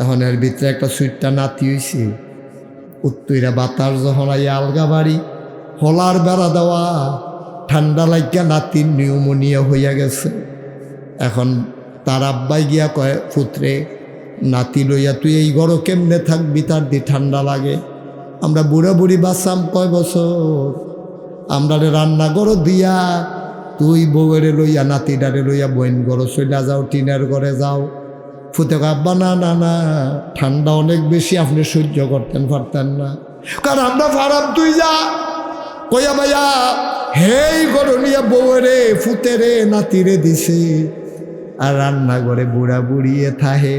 এখন এর ভিতরে একটা সুইটটা নাতি হইছে, উত্তইরা বাতাস যখন আইয়া আলগা বাড়ি, হলার বেড়া দেওয়া, ঠান্ডা লাগিয়া নাতির নিউমোনিয়া হইয়া গেছে। এখন তার আব্বাই গিয়া কয়, পুত্রে নাতি লইয়া তুই এই ঘরও কেমনে থাকবি, তার দি ঠান্ডা লাগে। আমরা বুড়া বুড়ি বাঁচাম কয় বছর, আমরা রান্নাঘরও দিয়া তুই বউয়েরে লইয়া নাতিডারে লইয়া বইন ঘর চইলা যাও, টিনের ঘরে যাও। ফুতে আব্বা না না না, ঠান্ডা অনেক বেশি, আপনি সহ্য করতেন পারতেন না। কারণ আমরা ফারাম, তুই যা। কইয়া ভাইয়া হেই ঘর নিয়ে বউয়েরে ফুতেরে নাতিরে দিছে, আর রান্নাঘরে বুড়া বুড়িয়ে থাহে।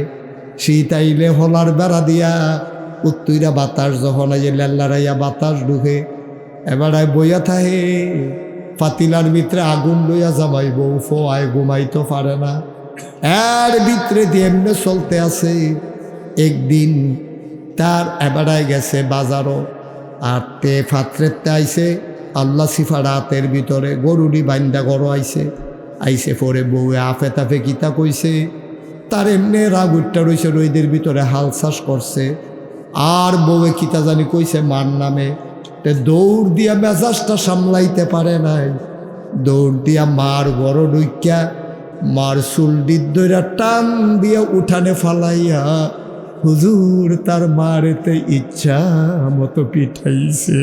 শীত আইলে হলার বেড়া দিয়া উত্তইরা বাতাস যখন আইয়ে লেল্লারাইয়া বাতাস ঢুকে, এবার বইয়া থাহে। পাতিলার ভিতরে আগুন লইয়া জামাই বউ ফোয়ায় ঘুমাইতে পারে না, এর ভিতরে দিয়ে এমনি চলতে আছে। একদিন তার এবারায় গেছে বাজারও, আর তে ফাত্রেতে আইসে আল্লাহ সিফা রাতের ভিতরে গরুডি বাইন্দা গরো আইসে পরে বউয়ে আফে তাফে কিতা কইছে, তার এমনি রাগ উঠটা রয়েছে, রইদের ভিতরে হাল চাষ করছে। আর বউয়ে কিতা জানি কইছে মার নামে, তে দৌড় দিয়া মেজাজটা সামলাইতে পারে নাই, দৌড় দিয়া মার গড় ঢুকিয়া মার চুল ডিদ্দইরা টান দিয়া উঠানে ফালাইয়া হুজুর তার মারেতে ইচ্ছা মতো পিঠাইছে।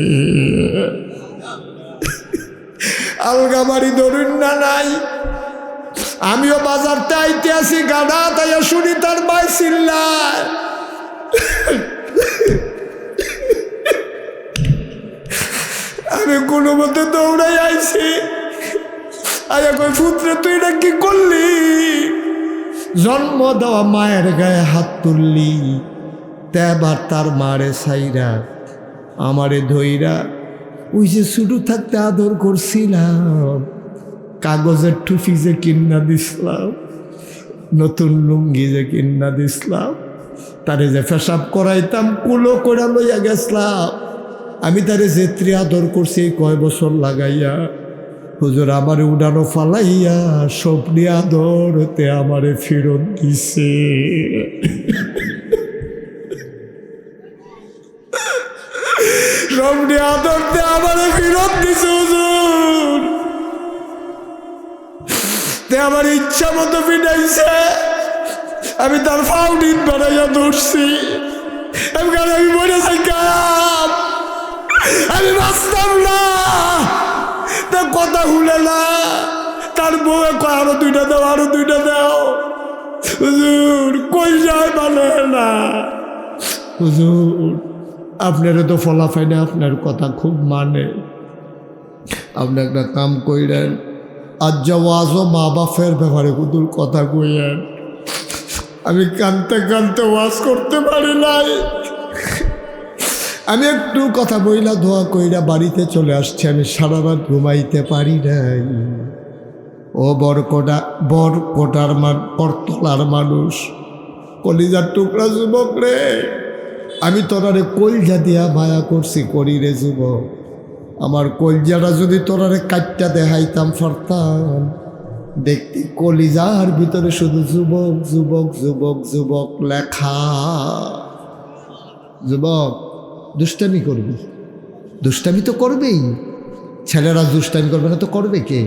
আলগা বাড়ি ধরুন না নাই, আমিও বাজারতে আইতে আসি, গাড়া তাইয়া শুনি তার মাই চিল্লায়। আমি কোনো মতে দৌড়াই আইছি, আয়া কই পুত্রে তুই না কি করলি, জন্ম দেওয়া মায়ের গায়ে হাত তুললি, তেবার তার মারে সাইরা আমারে ধইরা ওই যে শুরু থাকতে আদর করছিলাম, কাগজের টুপি যে কিন্না দিছিলাম, নতুন লুঙ্গি যে কিন্না দিছিলাম, তারে যে পেশাব করাইতাম কুলো করে লইয়া গেছিলাম, আমি তারে যেত্রি আদর করছি কয় বছর লাগাইয়া, হুজুর আমারে উড়ানো ফালাইয়া স্বপ্নি আদরতে আমারে ফেরত দিছে। স্বপ্নি আদরতে আমারে ফেরত দিছে হুজুর, তে আমার ইচ্ছা মতো ফিটাইছে। আমি তার ফাউডিন বানাইয়া ধরছি, আমি মরে থাকতাম, আমি বাঁচতাম না। তা কথা ভুলে না, তার বউয়ে কয় আরো দুইটা দাও, আরো দুইটা দাও। হুজুর কই যায় মানে না, হুজুর আপনারও তো ফলাফাই না, আপনার কথা খুব মানে, আপনি একটা কাম কইলেন, আজ যাওয়াজও মা বাপের ব্যাপারে কুতুর কথা কইলেন। আমি কানতে কানতে ওয়াজ করতে পারি নাই, আমি একটু কথা বইলা ধোয়া কইরা বাড়িতে চলে আসছি, আমি সারা রাত ঘুমাইতে পারি নাই। ও বরকটার করতলার মানুষ, কলিজার টুকরা যুবক রে, আমি তোরারে কলজা দিয়া মায়া করছি, করি রে যুবক, আমার কলজাটা যদি তোরারে কাটটা দেখাইতাম পারতাম, দেখতি কলিজার ভিতরে শুধু যুবক যুবক যুবক যুবক লেখা। যুবক দুষ্টামি করবি, দুষ্টামি তো করবেই, ছেলেরা দুষ্টামি করবে না তো করবে কে?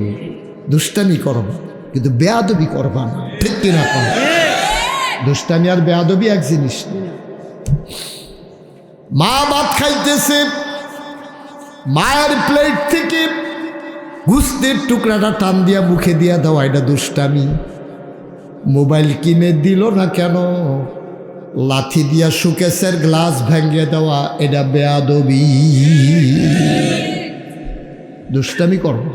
দুষ্টামি করবে, কিন্তু বেয়াদবি করবা না, ঠিক কিনা? দুষ্টামি আর বেয়াদবি এক জিনিস। মা ভাত খাইতেছে, মায়ের প্লেট থেকে গুস্তের টুকরাটা টান দিয়া মুখে দিয়া দেওয়া, এটা দুষ্টামি। মোবাইল কিনে দিল না কেন, লাঠি দিয়া সুকেশের গ্লাস ভেঙে দেওয়া, এটা বেয়াদবি। দুষ্টামি করবো,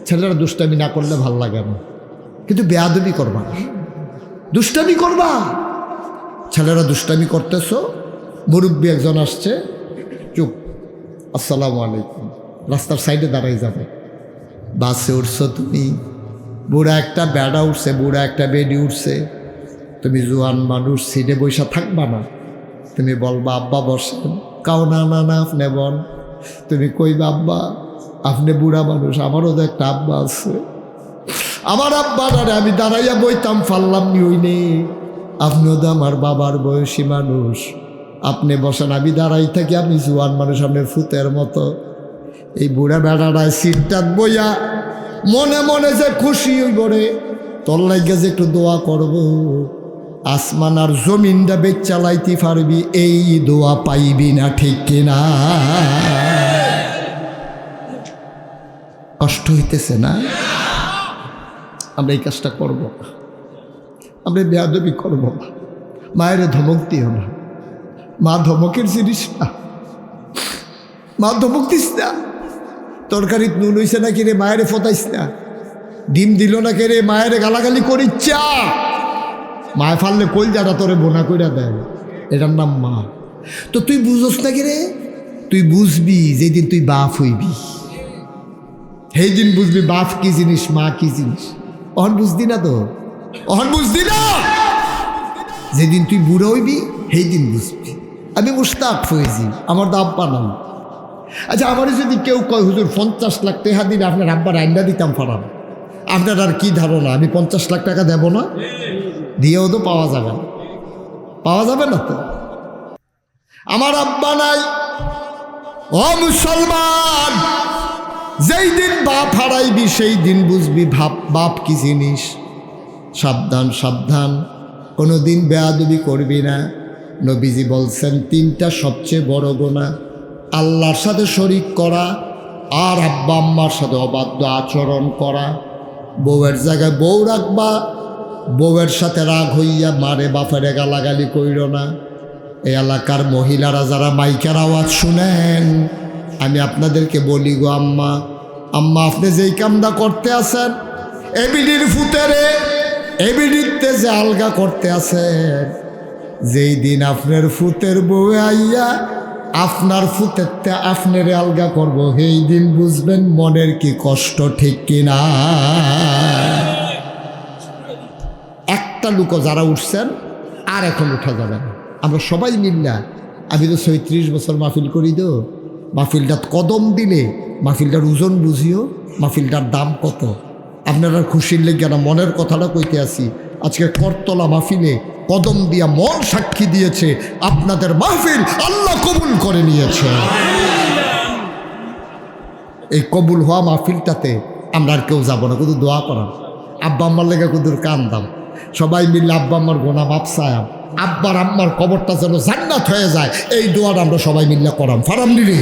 ছেলেরা দুষ্টামি না করলে ভাল লাগে না, কিন্তু বেয়াদবি করবা না, দুষ্টামি করবা। ছেলেরা দুষ্টামি করতেছ, মুরব্বী একজন আসছে, চুপ, আসসালামু আলাইকুম, রাস্তার সাইডে দাঁড়াই যাবে। বাসে উঠছো তুমি, বুড়া একটা বেড়া উঠছে, বুড়া একটা বেডি উঠছে, তুমি জোয়ান মানুষ, সিটে বৈশা থাকবা না, তুমি বলবা আব্বা বসেন, কাও না না না আপনি বোন, তুমি কইবা আব্বা আপনি বুড়া মানুষ, আমারও তো একটা আব্বা আছে। আমার আব্বা দাঁড়ে আমি দাঁড়াইয়া বইতাম ফাললাম নি ওই নেই, আপনিও তো আমার বাবার বয়সী মানুষ, আপনি বসেন আমি দাঁড়াই থাকি, আপনি জোয়ান মানুষ, আপনার ফুতের মতো। এই বুড়া বেড়াটায় সিটটাত বইয়া মনে মনে যে খুশি হইব রে, তোর লাগে যে একটু দোয়া করব, আসমান আর জমিনটা বেচ চালাইতে পারবি, এই দোয়া পাইবি না, ঠিক কিনা? কষ্ট হইতেছে না? আমরা এই কাজটা করব না, আমরা বেয়াদবি করব না, মায়ের ধমক দিও না। মা ধমকের জিনিস না, মা ধমক দিস না। তরকারিত নুন হইছে না কিরে মায়েরে ফতাইস না, ডিম দিল না কে রে মায়েরে গালাগালি করিচ্ছা, মায় ফাললে কইল যারা তোরে বোনা কইরা দেয়, এটার নাম মা। তো তুই বুঝোস না কি রে? তুই বুঝবি যেদিন তুই বাপ হইবি, সেই দিন বুঝবি বাপ কি জিনিস, মা কি জিনিস। অহন বুঝদি না তো, অহন বুঝদি না। যেদিন তুই বুড়ো হইবি সেই দিন বুঝবি। আমি মুস্তাক হয়েছি, আমার দাম পানাম। আচ্ছা আমারও যদি কেউ কয় হুজুর 50 লাখ টাকা দিন আপনার আব্বার আইনটা দিতাম ফারাম, আপনার আর কি ধারণা আমি 50 লাখ টাকা দেব না? দিয়েও তো পাওয়া যাবে না, পাওয়া যাবে না তো। আমার আব্বা নাই। ও মুসলমান, যেই দিন বাপ হারাইবি সেই দিন বুঝবি বাপ কি জিনিস। সাবধান সাবধান, কোনো দিন বেয়াদবি করবি না। নবীজি বলছেন 3টা সবচেয়ে বড় গুনাহ, আল্লাহর সাথে শরীক করা, আর আব্বা আম্মার সাথে অবাধ্য আচরণ করা। বউয়ের জায়গায় বউ রাখবা, বউয়ের সাথে রাগ হইয়া মারে বাপেরে গালাগালি কইর না। এই এলাকার মহিলারা যারা মাইকের আওয়াজ শুনেন, আমি আপনাদেরকে বলি গো আম্মা, আম্মা আপনি যেই কামটা করতে আছেন, এবিডির ফুতেরে এবিডিতে যে আলগা করতে আছেন, যেই দিন আপনার ফুতের বউ আইয়া আপনার ফুতেরতে আপনারে আলগা করবো, সেই দিন বুঝবেন মনের কি কষ্ট, ঠিক কিনা? একটা লোকও যারা উঠছেন আর এখন উঠা যাবে না। আমরা সবাই মিল্লা, আমি তো 36 বছর মাহফিল করি, তো মাহফিলটার কদম দিলে মাহফিলটার ওজন বুঝিও, মাহফিলটার দাম কত। আপনারা খুশির লেগে না মনের কথাটা কইতে আসি। আজকে করতলা মাহফিলে কদম দিয়া মন সাক্ষী দিয়েছে, আপনাদের মাহফিল আল্লাহ কবুল করে নিয়েছে। এই কবুল হওয়া মাহফিলটাতে আমরা আর কেউ যাবো না, শুধু দোয়া করাম। আব্বা আম্মার লেগে কুদুর কান্দাম, সবাই মিললে আব্বা আম্মার গোনা মাপ চায়াম, আব্বার আম্মার কবরটা যেন জান্নাত হয়ে যায়, এই দোয়াটা আমরা সবাই মিললে করাম। ফারাম নিলি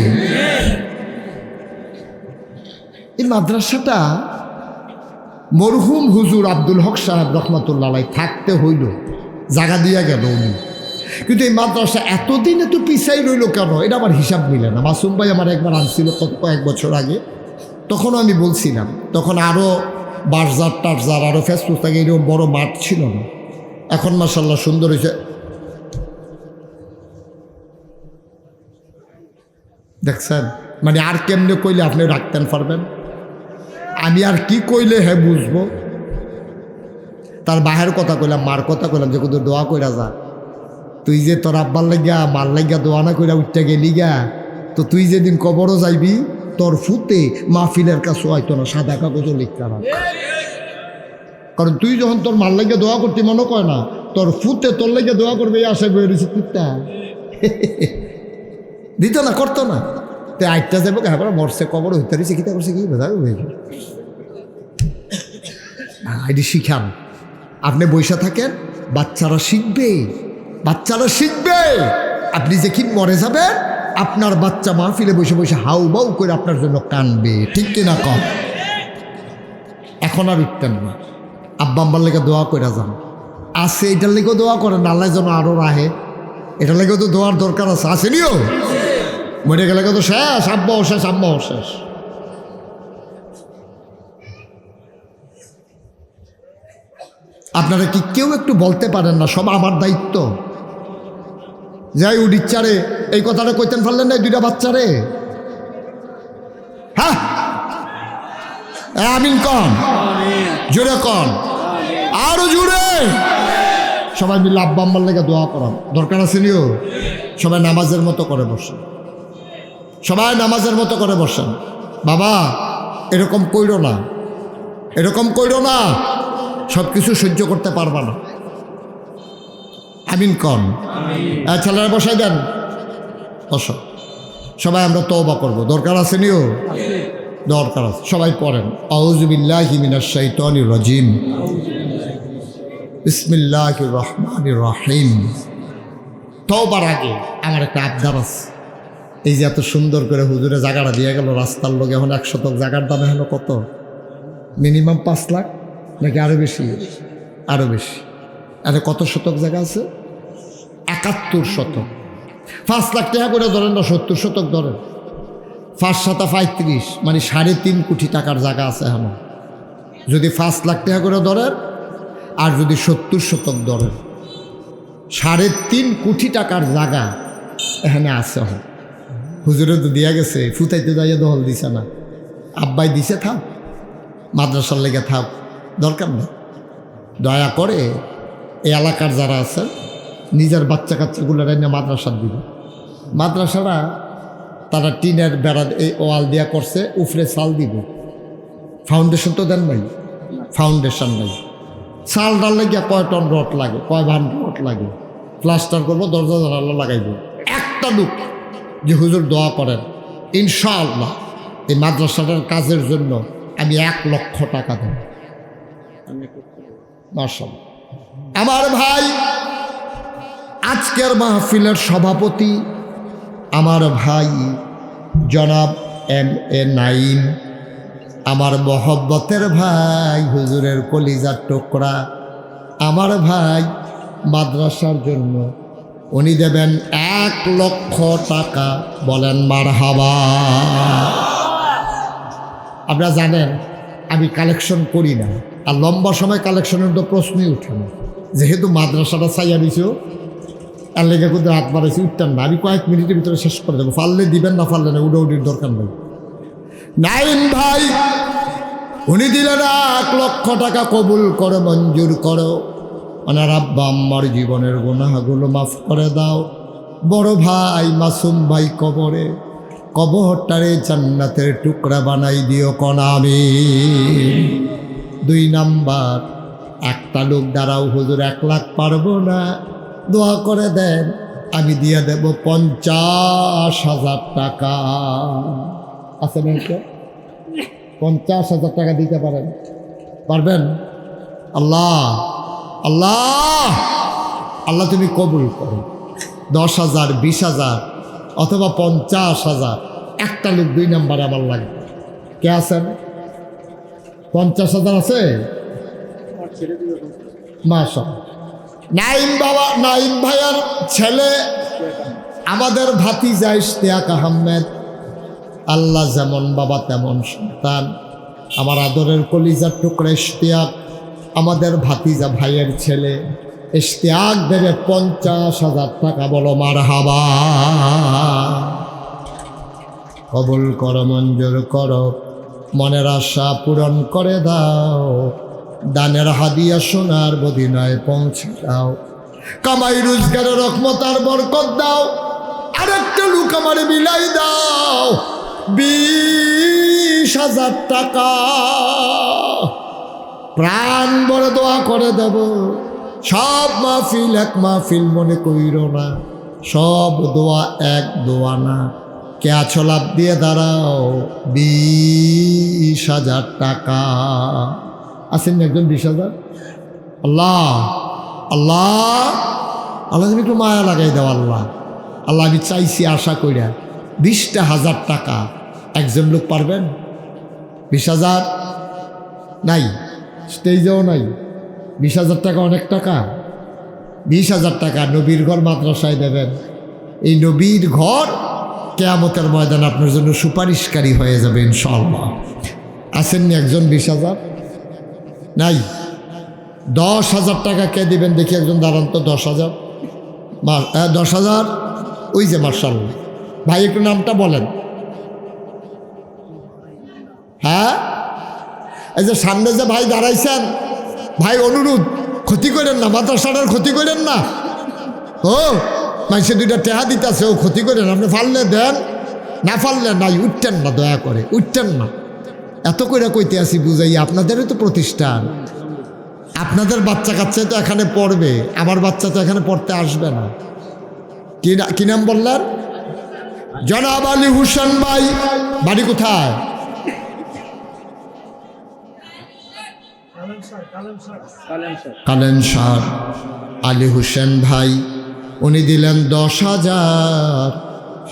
এই মাদ্রাসাটা মরহুম হুজুর আব্দুল হক সাহেব রহমতুল্লাহ আলাইহি থাকতে হইল, জায়গা দিয়া গেল উনি, কিন্তু এই মাদ্রাসা এতদিন এত পিছাই রইল কেন, এটা আমার হিসাব মিলে না। মাসুম ভাই আমার একবার আনছিল কয়েক বছর আগে, তখনও আমি বলছিলাম, তখন আরও বাসজার টাসজার আরও ফেসবুক থাকে, এরকম বড় মাঠ ছিল না। এখন মাশাআল্লাহ সুন্দর হয়েছে। দেখছেন, মানে আর কেমনে কইলে আপনি রাখতেন পারবেন, আমি আর কি কইলে হ্যাঁ বুঝবো। তার বাহের কথা কইলাম, মার কথা কইলাম যে কোথাও দোয়া কইরা যা, তুই যে তোর আব্বার লাগিয়া মার লাগিয়া দোয়া না কইরা উঠতে গেলি গা, তো তুই যেদিন কবরও যাইবি তোর ফুতে মাহফিলের কাছে হয়তো না, সাদা কাগজও লিখতে না। কারণ তুই যখন তোর মার লাগিয়া দোয়া করতে মনে কয় না, তোর ফুতে তোর লাগিয়া দোয়া করবে, এই আশা বেরিয়েছে কুত্তা দিত না, করতো না। তো আটটা যাবো হ্যাঁ মরছে, কবর হইতে রয়েছে, কিতা করছে কি বোঝা এটি শিখান। আপনি বৈশা থাকেন, বাচ্চারা শিখবে, বাচ্চারা শিখবে। আপনি যে কি মরে যাবেন, আপনার বাচ্চা মাহফিলে বসে বসে হাউ বাউ করে আপনার জন্য কানবে, ঠিক কিনা কম? এখন আর উঠতেন না, আব্বা আম্বার লেগে দোয়া করে যান। আছে এটার লেগেও দোয়া করেন, আল্লাহ যেন আরও রাহে, এটার লেগেও তো দোয়ার দরকার আছে, আসেনিও? মরে গেলে তো শেষ, আব্বাও শেষ, আম্মাও শেষ। আপনারা কি কেউ একটু বলতে পারেন না সব আমার দায়িত্ব? যাই উড়িচ্চারে এই কথাটা কইতেন পারলেন না, 2টা বাচ্চারে? হ্যাঁ আমিন কন, জোরে কন, আরো জোরে। সবাই মিলে আব্বা আম্মার লেগে দোয়া করান, দরকার আছে নিও। সবাই নামাজের মতো করে বসে। সবাই নামাজের মতো করে বসেন। বাবা এরকম কইরো না, এরকম কইরো না, সব কিছু সহ্য করতে পারবা না। আমিন কন। ছেলেরা বসাই দেন, বসো। সবাই আমরা তওবা করব, দরকার আছে নিও, দরকার আছে। সবাই পড়েন আউযু বিল্লাহি মিনাশ শাইতানির রাজিম, বিসমিল্লাহির রহমানির রহিম। তওবার আগে আমার একটা আবদার আছে। এই যে এত সুন্দর করে হুজুরে জায়গাটা দিয়ে গেল রাস্তার লোক, এখন 1 শতক জায়গার দাম এখন কত? মিনিমাম 5 লাখ নাকি আরো বেশি? আরো বেশি। আরে কত শতক জায়গা আছে? 71 শতক। 5 লাখ টাকা করে ধরেন না, 70 শতক ধরেন, 5 7 35, মানে 3.5 কোটি টাকার জায়গা আছে এখন। যদি 5 লাখ টাকা করে ধরেন আর যদি 70 শতক ধরেন, 3.5 কোটি টাকার জায়গা এখানে আছে। হুজুরে তো দিয়া গেছে, ফুতাইতে যাইয়া দহল দিছে না, আব্বাই দিছে, থাক মাদ্রাসার লেগে থাক, দরকার নেই। দয়া করে এই এলাকার যারা আছে নিজের বাচ্চা কাচ্চাগুলো রাইনা মাদ্রাসা দিবে। মাদ্রাসারা তারা টিনের বেড়া এই ওয়াল দিয়া করছে, উফরে চাল দিব। ফাউন্ডেশন তো দেন নাই, ফাউন্ডেশন নাই। চাল ডাল লাগিয়া কয় টন রড লাগে, কয় ভান রড লাগে, প্লাস্টার করবো, দরজা জানালা লাগাইব। একটা লোক যে হুজুর দোয়া করেন ইনশাআল্লাহ এই মাদ্রাসাটার কাজের জন্য আমি 1 লক্ষ টাকা দেব। মাশাআল্লাহ। আমার ভাই আজকের মাহফিলের সভাপতি আমার ভাই জনাব MA নাইম, আমার মহব্বতের ভাই, হুজুরের কলিজার টুকরা, আমার ভাই মাদ্রাসার জন্য উনি দেবেন 1 লক্ষ টাকা। বলেন মারহাবা। আপনারা জানেন আমি কালেকশন করি না, আর লম্বা সময় কালেকশনের তো প্রশ্নই উঠে না। যেহেতু মাদ্রাসাটা চাইয়া দিছো, আর লেগে কিন্তু হাত বাড়াইছি, উঠতেন না। আমি কয়েক মিনিটের ভিতরে শেষ করে দেবো, পারলে দিবেন, না পারলে না, উডাউডির দরকার নেই। নাইম ভাই উনি দিলেন 1 লক্ষ টাকা। কবুল করো, মঞ্জুর করো। ওনার আব্বা আম্মার জীবনের গুনাহগুলো মাফ করে দাও। বড় ভাই মাসুম ভাই কবরটারে জান্নাতের টুকরা বানাই দিও কোন আমিন। 2 নাম্বার, একটা লোক দাঁড়াও, হুজুর 1 লাখ পারবো না, দোয়া করে দেন, আমি দিয়ে দেব 50,000 টাকা। আছে না? 50,000 টাকা দিতে পারেন? পারবেন? আল্লাহ আল্লাহ আল্লাহ তুমি কবুল করো। 10,000, 20,000 অথবা 50,000। একটা লোক 2 নাম্বার আমার লাগবে। কে আছেন? 50,000 আছে? মাশাআল্লাহ। নাইম বাবা, নাইম ভাইয়ার ছেলে আমাদের ভাতিজা ইশতিয়াক আহমেদ। আল্লাহ যেমন বাবা তেমন সন্তান। আমার আদরের কলিজার টুকরা ইশতিয়াক, আমাদের ভাতিজা ভাইয়ের ছেলে ইশতিয়াক দেবে 50,000 টাকা। বলো মারহাবা। কবুল করো, মঞ্জুর করো, মনের আশা পূরণ করে দাও। দানের হাদিয়া সোনার মদিনায় পৌঁছে দাও। কামাই রোজগারের রহমত আর বরকত দাও। আরেকটা লোক আমার বিলাই দাও 20,000 টাকা। প্রাণ বড় দোয়া করে দেব। সব মাহফিল এক মাহফিল মনে কইর না, সব দোয়া এক দোয়া না। কে আছো লাভ দিয়ে দাঁড়াও 20,000 টাকা। আসেন একজন 20,000? আল্লাহ আল্লাহ আল্লাহ তুমি একটু মায়া লাগাই দাও। আল্লাহ আল্লাহ আমি চাইছি আশা কইরা 20,000 টাকা। একজন লোক পারবেন? 20,000 নাই, স্টেজেও নাই। 20,000 টাকা অনেক টাকা। 20,000 টাকা নবীর ঘর মাদ্রাসায় দেবেন। এই নবীর ঘর কিয়ামতের ময়দানে আপনার জন্য সুপারিশকারী হয়ে যাবে ইনশাআল্লাহ। আসেননি একজন? 20,000 নাই। 10,000 টাকা কে দিবেন দেখি? একজন দাঁড়ান তো। 10,000? 10,000? ওই যে মার্শাল্লাহ ভাই, একটু নামটা বলেন। হ্যাঁ, এই যে সামনে যে ভাই দাঁড়াইছেন, ভাই অনুরোধ, ক্ষতি করেন না, মাদ্রাসাটার ক্ষতি করেন না। ও মানুষে 2টা টেহা দিতেছে, ও ক্ষতি করেন। আপনি পারলে দেন, না পারলে নাই, উঠতেন না, দয়া করে উঠতেন না। এত করে কইতে আসি বুঝাই, আপনাদেরই তো প্রতিষ্ঠান, আপনাদের বাচ্চা কাচ্চা তো এখানে পড়বে, আমার বাচ্চা তো এখানে পড়তে আসবে না। কি নাম বললেন? জনাব আলী হোসেন ভাই। বাড়ি কোথায়? কালেনসার। আলী হোসেন ভাই উনি দিলেন 10,000,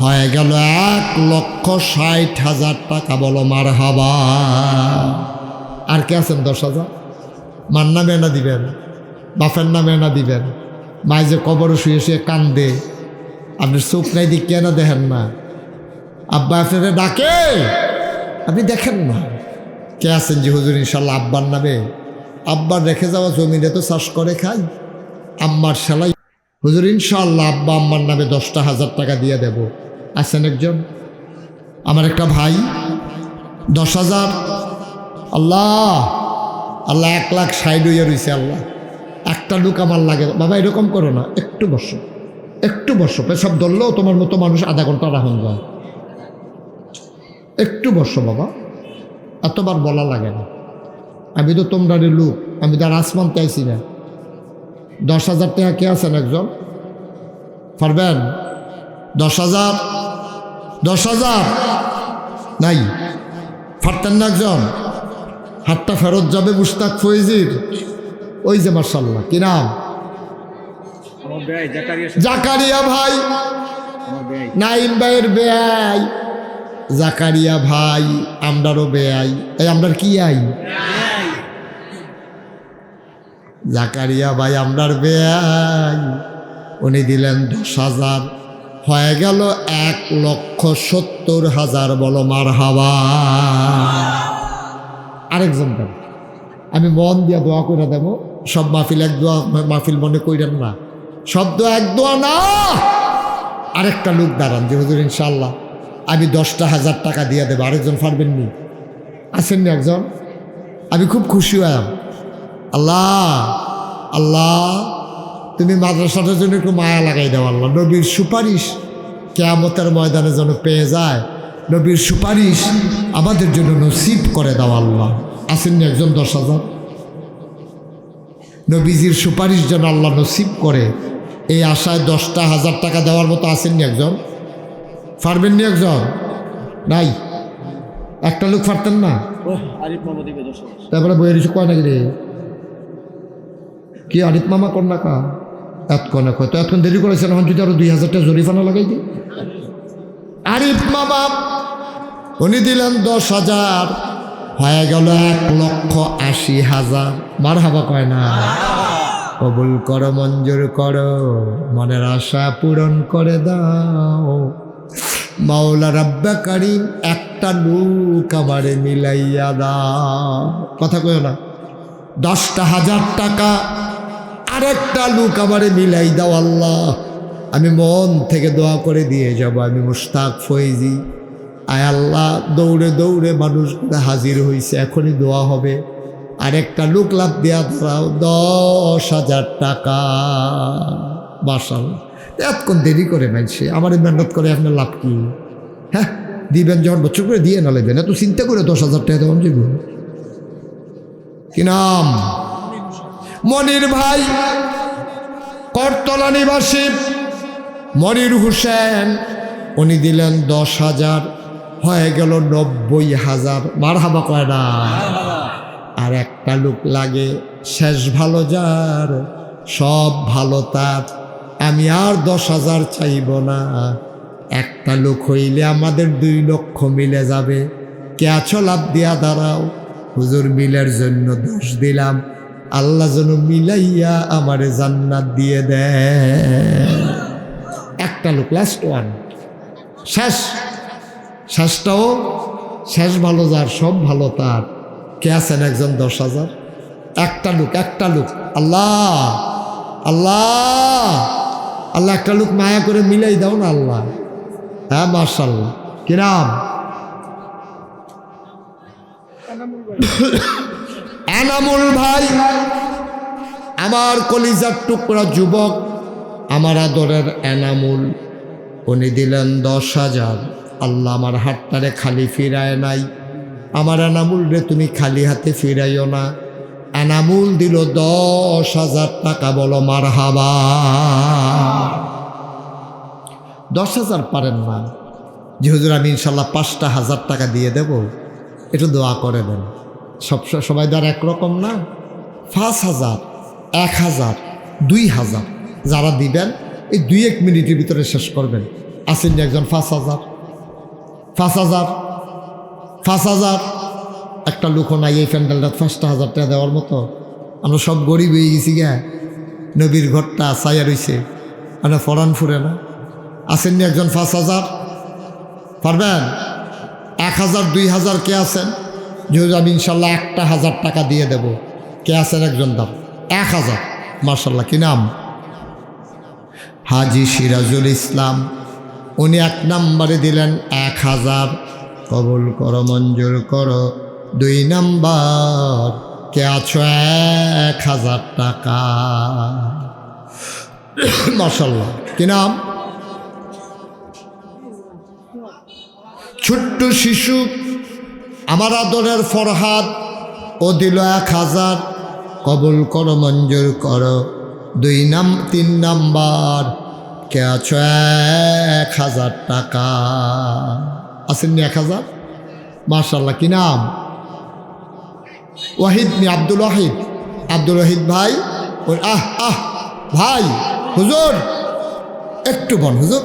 হয়ে গেল 1,60,000 টাকা। বলো মারহাবা। আর কে আছেন 10,000? মার নামে না দিবেন, বাপের নামে না দিবেন। মাই যে কবরে শুয়ে শুয়ে কান্দে, আপনি চোখ নাই দিকে না দেখেন না? আব্বা আপনারা ডাকে, আপনি দেখেন না? কে আছেন যে হুজুর ইনশাল্লাহ আব্বার নামে? আব্বার রেখে যাওয়া জমিনে তো চাষ করে খাই, আম্মার সেলাই। হুজুর ইনশাল্লাহ আব্বা আম্মার নামে 10,000 টাকা দিয়ে দেব। আছেন একজন? আমার একটা ভাই 10,000। আল্লাহ আল্লাহ 1,60,000 হইয়া রয়েছে। আল্লাহ একটা লোক আমার লাগে। বাবা এরকম করো না, একটু বসো, একটু বসো। পেশাব ধরলেও তোমার মতো মানুষ আধা ঘন্টা রাখুন যায়। একটু বসো বাবা, এতবার বলা লাগে না। আমি তো তোমরারই লোক, আমি তো আর আসমান চাইছি না। 10,000 টাকা কে আছেন একজন? পারবেন? 10,000 10,000 নাই, পারতেন না একজন? হাতটা ফেরত যাবে মুশতাক ফৈজির। ওই যে মাশাআল্লাহ, কি নাম? জাকারিয়া ভাই। নাইম ভাইয়ের বেয়াই জাকারিয়া ভাই, আমরারও বেয়াই। এই আমরার কি আই? জাকারিয়া ভাই আমরার বেয়াই। উনি দিলেন 10,000, হয়ে গেল 1,70,000। বলো মারহাবা। আরেকজন দেন, আমি মন দিয়া দোয়া করে দেব। সব মাহফিল এক দোয়া, মাহফিল মনে কইরেন না, সব দোয়া এক দোয়া না। আরেকটা লোক দাঁড়ান যে হুজুর ইনশাল্লাহ আমি 10,000 টাকা দিয়ে দেবো। আরেকজন পারবেননি? আসেননি একজন? আমি খুব খুশি হলাম। আল্লাহ আল্লাহ তুমি মাদ্রাসাটার জন্য একটু মায়া লাগাই দাও আল্লাহ। নবীর সুপারিশ কিয়ামতের ময়দানে যেন পেয়ে যায়, নবীর সুপারিশ আমাদের জন্য নসিব করে দাও আল্লাহ। আসেননি একজন? 10,000 নবীজির সুপারিশ যেন আল্লাহ নসিব করে, এই আশায় 10,000 টাকা দেওয়ার মতো আসেননি একজন? পারবেননি একজন? নাই, একটা লোক পারতেন না? তারপরে বইয়ের কিছু কয় নাকি রে? কি আরিফ মামা কন্যা কা এতক্ষণ তো এতক্ষণ দেরি করেছেন, এখন যদি আরো 2,000 টাকা জরিফানা লাগাই দিই। আরিফ মামা উনি দিলেন 10,000, হয়ে গেল 1,80,000। মারহাবা কয় না? কবুল করো, মঞ্জুর করো, মনের আশা পূরণ করে দাও মাওলা রাব্বা কারীম। একটা লোক আমারে মিলাইয়া দাও। কথা কইও না। 10,000 টাকা আরেকটা লোক আমারে মিলাই দাও আল্লাহ। আমি মন থেকে দোয়া করে দিয়ে যাব। আমি মুশতাক ফৈজি। আয় আল্লাহ, দৌড়ে দৌড়ে মানুষ হাজির হয়েছে, এখনই দোয়া হবে। আরেকটা লোক লাভ দেওয়া ধরাও 10,000 টাকা। মাশাআল্লাহ, এতক্ষণ দেরি করে মানছে আমার মেহনত করে আপনার লাভ কি? হ্যাঁ দিবেন যখন বছর করে দিয়ে না লেবেন, এত চিন্তা করে 10,000 টাকা তখন দিব। কি নাম? মনির ভাই, করতলা নিবাসী মনির হোসেন। উনি দিলেন 10,000, হয়ে গেল 90,000। মারহাবা কয় না? আর একটা লোক লাগে, শেষ ভালো যার সব ভালো তার। আমি আর 10,000 চাইব না, একটা লোক হইলে আমাদের 2 লক্ষ মিলে যাবে। কে আছো? লাভ দিয়া দাঁড়াও। হুজুর মিলের জন্য 10 দিলাম, আল্লাহ যেন মিলাইয়া আমারে জান্নাত দিয়ে দেয়। একটা লোক, লাস্ট ওয়ান, শেষ। শেষটাও শেষ ভালো যার সব ভালো তার। কে আছেন একজন? 10,000। একটা লোক, একটা লোক। আল্লাহ আল্লাহ আল্লাহ, একটা লোক মায়া করে মিলাই দাও না আল্লাহ। হ্যাঁ মাশাআল্লাহ। কি নাম? এনামুল ভাই, আমার কলিজার টুকরা যুবক, আমার আদরের এনামুল। উনি দিলেন 10,000, আল্লাহ আমার হাতটারে খালি ফিরায় নাই, আমার এনামুল রে তুমি খালি হাতে ফিরাইও না। এনামুল দিল 10,000 টাকা, বলো মারহাবা। 10,000 পারেন না যে হুজুর আমি ইনশাল্লাহ 5,000 টাকা দিয়ে দেব, একটু দোয়া করে দেন। সবাই দ্বার একরকম না। 5,000, 1,000, 2,000 যারা দিবেন এই 2-1 মিনিটের ভিতরে শেষ করবেন। আসেন একজন 5,000, 5,000, 5,000। একটা লোকও নাই এই প্যান্ডেলটা 5,000 টাকা দেওয়ার মতো। আমরা সব গরিব হয়ে গেছি গা, নবীর ঘরটা ছায়া রইছে, মানে ফরান ফুরে না। আসেন একজন 5,000 পারবেন? 1,000, 2,000 কে আছেন? যেহেতু আমি ইনশাল্লাহ 1,000 টাকা দিয়ে দেব, কে আছেন? একজন দাম 1,000। মার্শাল্লাহ, কি নাম? হাজি সিরাজুল ইসলাম। উনি 1 নম্বরে দিলেন 1,000, কবুল করো, মঞ্জুর করো। 2 নম্বর কে আছো? 1,000 টাকা। মার্শাল্লাহ, কি নাম? ছোট্ট শিশু আমার আদরের ফরহাদ, ও দিল 1,000, কবুল করো, মঞ্জুর করো। 3 নাম্বার কে আছো? 1,000 টাকা। আসেননি 1,000? মাশাআল্লাহ, কি নাম? ওয়াহিদ মি আব্দুল ওয়াহিদ। আব্দুল ওয়াহিদ ভাই। ভাই হুজুর একটু বল। হুজুর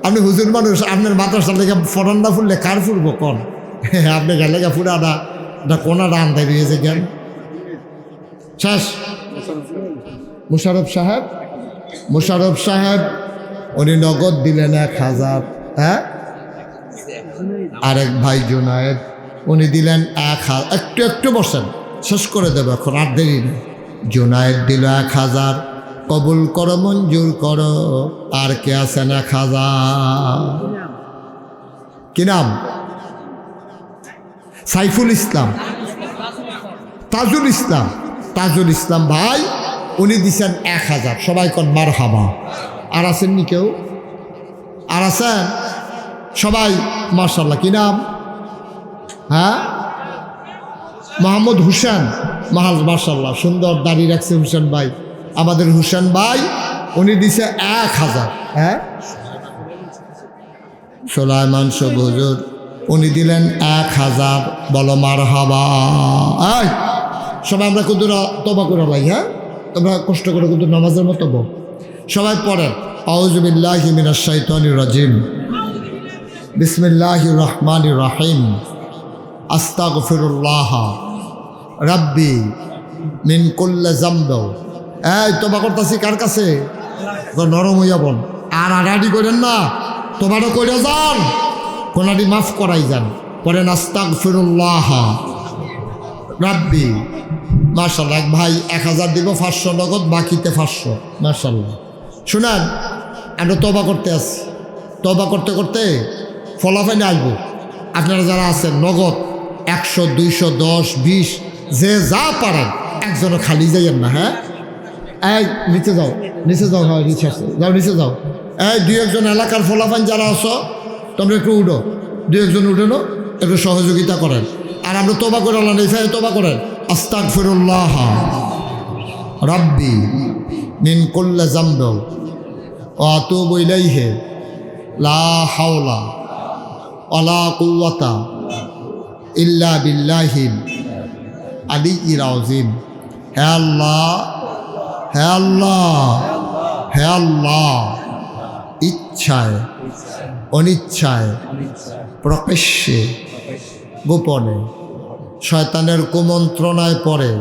আপনি হুজুর মানুষ, আপনার মাদ্রাসা লেগে ফরান না ফুললে কার ফুরবো কন? আপনি গেলে গা ফুরাটা কোনাটা আনতে দিয়েছে কেন? শেষ। মুশারফ সাহেব উনি নগদ দিলেন 1,000। হ্যাঁ, আরেক ভাই জুনায়েদ উনি দিলেন 1,000। একটু বসেন, শেষ করে দেবো এখন, আর দেরি নেই। জুনায়েদ দিল 1,000, কবুল করো, মঞ্জুর করো। আর কে আছেন? 1,000। কি নাম? সাইফুল ইসলাম, তাজুল ইসলাম ভাই, উনি দিচ্ছেন 1,000। সবাই কন মারহাবা। আর আছেননি কেউ? আর আছেন সবাই? মাশাআল্লাহ, কি নাম? হ্যাঁ, মোহাম্মদ হুসেন। মাশাআল্লাহ, সুন্দর দাড়ি রাখছে হুসেন ভাই। আমাদের হুসেন ভাই উনি দিছে 1,000। হ্যাঁ, সোলাইমান হুজুর উনি দিলেন 1,000। বলো মারহাবা। সবাই আমরা কিন্তু তবা করে লাই। হ্যাঁ, তোমরা কষ্ট করে কিন্তু নামাজের মতো সবাই পড়েন। আউযু বিল্লাহি মিনাশ শাইতানির রাজিম, বিসমিল্লাহির রহমানির রহিম, আস্তাগফিরুল্লাহ রাব্বি মিন কুল্লি যামব। এই তোবা করতেছি কার কাছে? নরম হইয়া বল, আর আড়াআড়ি করেন না, তোবাটা করে যান, কোনাটি মাফ করাই যান। পরে আস্তাগফিরুল্লাহ রাব্বি। মাশাআল্লাহ, এক ভাই 1,000 দিব, 500 নগদ, বাকিতে 500। মাশাআল্লাহ। শুনেন, আমরা তবা করতে আসছি, তবা করতে করতে ফলাফাইনে আসবো। আপনারা যারা আছেন নগদ 100, 200, 10, 20 যে যা পারেন, একজনও খালি যাইয়েন না। হ্যাঁ, এই নিচে যাও। হ্যাঁ, নিচে আসো, যাও, নিচে যাও। এই 2-1 জন এলাকার ফলাফাইন যারা আছো, তোমরা একটু উঠো, 2-1 জন উঠে নো, একটু সহযোগিতা করেন। আর আমরা তোবা করে আল্লাহ নেই, তোবা করেন। আস্তাগফিরুল্লাহ রাব্বি মিন কুল্লি যামব ওয়া আতুবু ইলাইহি লা হাওলা ওয়ালা কুওয়াতা ইল্লা বিল্লাহিল আলিয়্যিল আযীম। হে আল্লাহ, হে আল্লাহ, হে আল্লাহ, ইচ্ছায় অনিচ্ছায়, প্রকাশ্যে গোপনে, শয়তানের কুমন্ত্রণায় পড়ে,